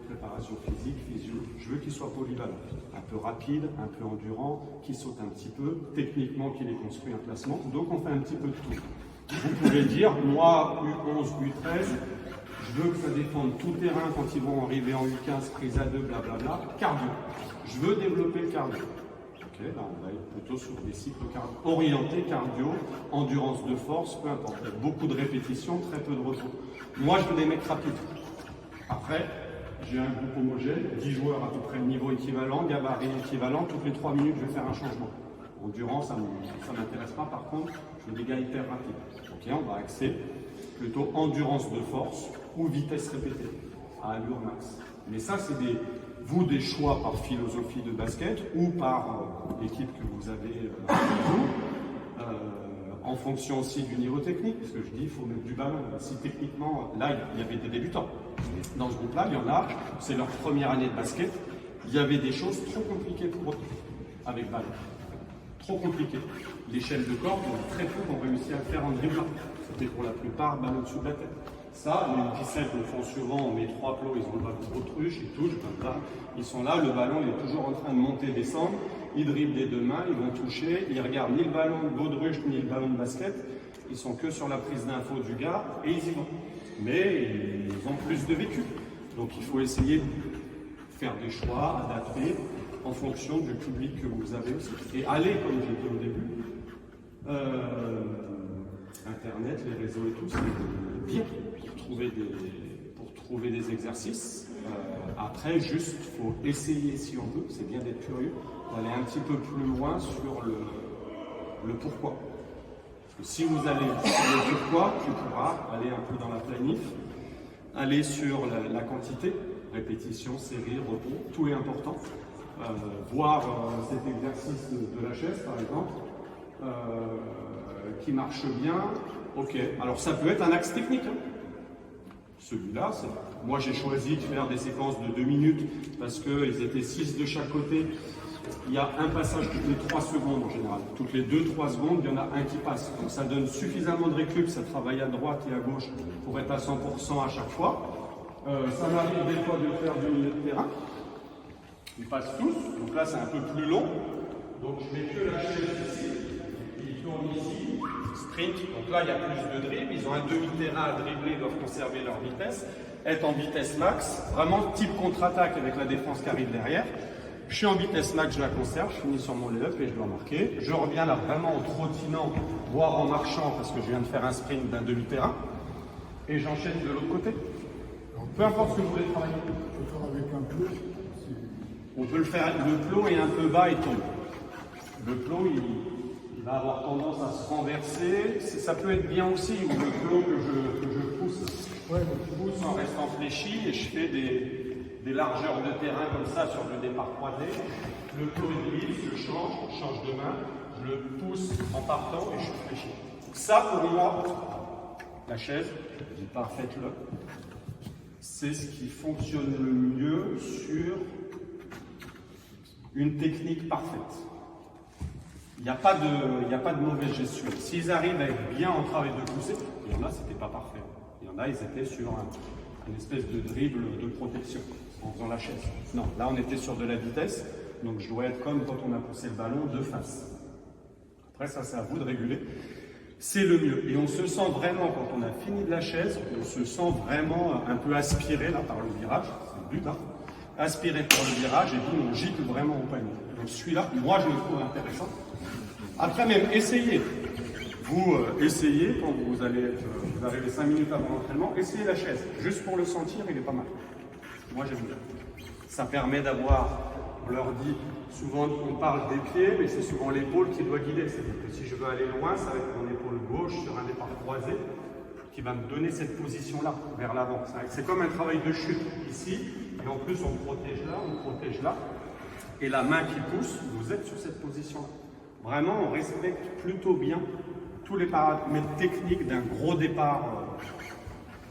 préparation physique, physio. Je veux qu'il soit polyvalent. Un peu rapide, un peu endurant, qui saute un petit peu, techniquement qu'il ait construit un placement. Donc on fait un petit peu de tout. Vous pouvez dire, moi, U11, U13, je veux que ça défende tout terrain quand ils vont arriver en U15, prise à 2, blablabla, cardio. Je veux développer le cardio. Ok, là on va être plutôt sur des cycles orientés cardio, endurance de force, peu importe. Beaucoup de répétitions, très peu de repos. Moi, je veux des mecs rapides. Après, j'ai un groupe homogène, 10 joueurs à peu près de niveau équivalent, gabarit équivalent, toutes les 3 minutes je vais faire un changement. Endurance, ça ne m'intéresse pas, par contre, je veux des gars hyper rapides. Ok, on va axer plutôt endurance de force ou vitesse répétée, à allure max. Mais ça, c'est des choix par philosophie de basket ou par l'équipe que vous avez en fonction aussi du niveau technique, parce que je dis, il faut mettre du ballon. Si techniquement, là, il y avait des débutants. Dans ce groupe-là, il y en a, c'est leur première année de basket, il y avait des choses trop compliquées pour eux, avec ballon. Trop compliquées. L'échelle de corde, très peu ont réussi à le faire en dribblant. C'était pour la plupart ballon au-dessus de la tête. Ça, les 17 le font souvent, on met 3 plots, ils ont le ballon autruche, ils touchent, comme ça. Ils sont là, le ballon il est toujours en train de monter, descendre, ils dribblent des 2 mains, ils vont toucher, ils regardent ni le ballon de baudruche, ni le ballon de basket, ils sont que sur la prise d'info du gars, et ils y vont. Mais ils ont plus de vécu. Donc il faut essayer de faire des choix, adapter, en fonction du public que vous avez aussi. Et aller, comme j'ai dit au début, Internet, les réseaux et tout, c'est bien pour trouver des exercices. Après, juste, il faut essayer si on veut, c'est bien d'être curieux, d'aller un petit peu plus loin sur le pourquoi. Parce que si vous allez sur le pourquoi, tu pourras aller un peu dans la planif, aller sur la quantité, répétition, série, repos, tout est important. Voir cet exercice de la chaise, par exemple, qui marche bien, ok. Alors ça peut être un axe technique. Hein. Celui-là, moi j'ai choisi de faire des séquences de 2 minutes parce qu'ils étaient 6 de chaque côté il y a un passage toutes les 3 secondes en général. Toutes les 2-3 secondes, il y en a un qui passe. Donc ça donne suffisamment de récup, ça travaille à droite et à gauche pour être à 100% à chaque fois. Ça m'arrive des fois de le faire du milieu de terrain. Ils passent tous, donc là c'est un peu plus long. Donc je mets que la chaise ici, ils tournent ici, sprint, donc là il y a plus de dribble, ils ont un demi-terrain à dribbler, ils doivent conserver leur vitesse, être en vitesse max, vraiment type contre-attaque avec la défense qui arrive derrière. Je suis en vitesse max, je la conserve, je finis sur mon lay-up et je dois marquer. Je reviens là vraiment en trottinant, voire en marchant parce que je viens de faire un sprint d'un demi-terrain. Et j'enchaîne de l'autre côté. Peu importe ce que vous voulez travailler. On peut faire avec un plot. On peut le faire, le plot est un peu bas et tombe. Le plot, il va avoir tendance à se renverser. Ça peut être bien aussi, ou le plot que je pousse. Ouais, Je pousse en restant fléchi et je fais des largeurs de terrain comme ça sur le départ croisé. Le plot est glisse, je change de main, je le pousse en partant et je suis fléchi. Ça, pour moi, la chaise, je dis pas faites-le, c'est ce qui fonctionne le mieux sur une technique parfaite. Il n'y a pas de mauvaise gestion. S'ils arrivent à être bien en travail de poussée, il y en a, c'était pas parfait. Il y en a, ils étaient sur une espèce de dribble de protection en faisant la chaise. Non, là, on était sur de la vitesse, donc je dois être comme quand on a poussé le ballon de face. Après, ça, c'est à vous de réguler. C'est le mieux. Et on se sent vraiment, quand on a fini de la chaise, on se sent vraiment un peu aspiré là par le virage. C'est le but, hein. Aspiré par le virage et puis on gicle vraiment au panier. Donc celui-là, moi je le trouve intéressant. Après même, essayez. Vous essayez, quand vous arrivez 5 minutes avant l'entraînement, essayez la chaise. Juste pour le sentir, il est pas mal. Moi j'aime bien. Ça permet d'avoir, on leur dit, souvent on parle des pieds, mais c'est souvent l'épaule qui doit guider. C'est-à-dire que si je veux aller loin, ça va être mon épaule gauche sur un départ croisé qui va me donner cette position-là, vers l'avant. C'est comme un travail de chute ici, et en plus on protège là, et la main qui pousse, vous êtes sur cette position-là. Vraiment, on respecte plutôt bien tous les paramètres techniques d'un gros départ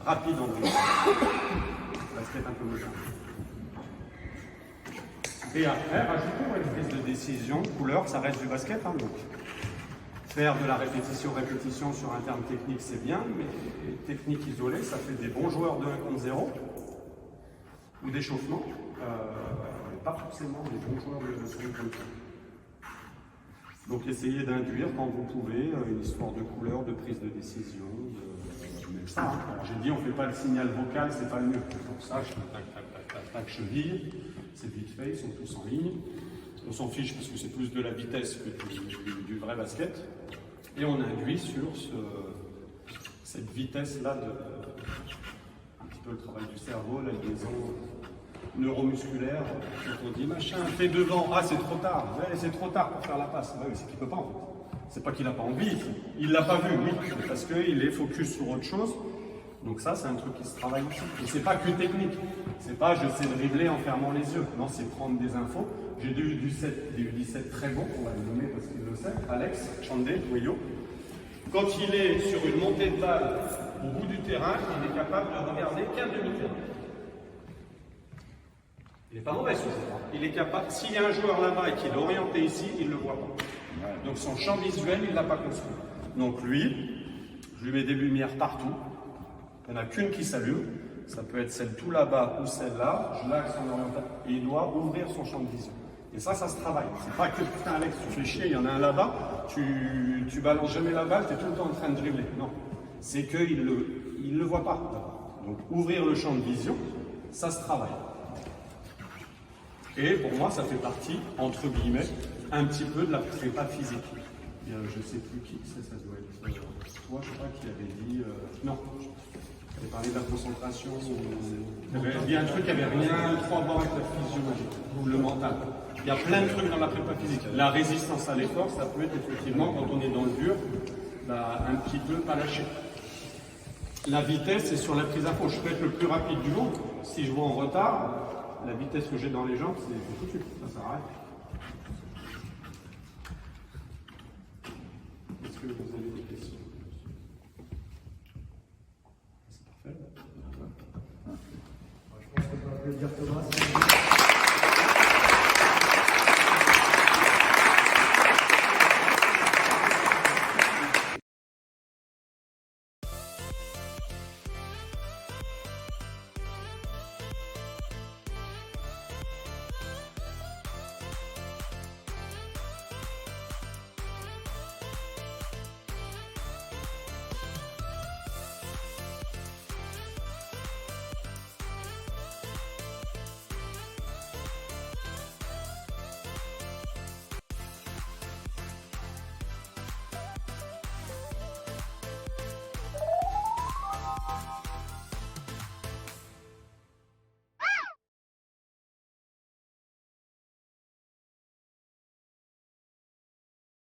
rapide en dribble. Ça se fait un peu mieux. Et après, rajoutons une prise de décision, couleur, ça reste du basket, hein, donc. Faire de la répétition sur un terme technique, c'est bien, mais technique isolée, ça fait des bons joueurs de 1 contre 0 ou d'échauffement, mais pas forcément des bons joueurs de 5 contre 0. Donc essayez d'induire quand vous pouvez une histoire de couleur, de prise de décision, même ça. Hein. Alors j'ai dit, on ne fait pas le signal vocal, c'est pas le mieux. Pour ça, je fais tac, tac, tac, tac, tac, cheville, c'est vite fait, ils sont tous en ligne. On s'en fiche parce que c'est plus de la vitesse que du vrai basket. Et on induit sur cette vitesse-là, un petit peu le travail du cerveau, la liaison neuromusculaire. Quand on dit machin, fais devant, ah c'est trop tard, ouais, c'est trop tard pour faire la passe. Ouais, mais c'est qu'il ne peut pas en fait. C'est pas qu'il n'a pas envie, il ne l'a pas vu, oui, parce qu'il est focus sur autre chose. Donc ça, c'est un truc qui se travaille aussi. Et c'est pas que technique. C'est pas je sais dribbler en fermant les yeux. Non, c'est prendre des infos. J'ai eu du 17 très bon, on va le nommer parce qu'il le sait, Alex Chandé, Noyo. Quand il est sur une montée de balle au bout du terrain, il est capable de regarder qu'un demi-terrain. Il n'est pas mauvais sur ça. Il est capable, s'il y a un joueur là-bas et qu'il est orienté ici, il ne le voit pas. Donc son champ visuel, il ne l'a pas construit. Donc lui, je lui mets des lumières partout. Il n'y en a qu'une qui s'allume. Ça peut être celle tout là-bas ou celle-là. Je l'axe en orientation. Et il doit ouvrir son champ de vision. Et ça se travaille. C'est pas que putain Alex, tu fais chier, il y en a un là-bas, tu balances jamais la balle, tu es tout le temps en train de dribbler. Non. C'est qu'il ne le voit pas d'abord. Donc ouvrir le champ de vision, ça se travaille. Et pour moi, ça fait partie, entre guillemets, un petit peu de la prépa physique. Et, je ne sais plus qui c'est, ça doit être toi, je crois, qui avait dit. Non, tu avais parlé de la concentration. Il y avait dit un truc qui avait rien trop à voir avec la physiologie ou le mental. Il y a plein de trucs dans la prépa physique. La résistance à l'effort, ça peut être effectivement, quand on est dans le dur, un petit peu pas lâcher. La vitesse, c'est sur la prise à fond. Je peux être le plus rapide du monde. Si je vois en retard, la vitesse que j'ai dans les jambes, c'est foutu. Ça sert à rien. Est-ce que vous avez des questions? Je pense que tu vas applaudir Thomas.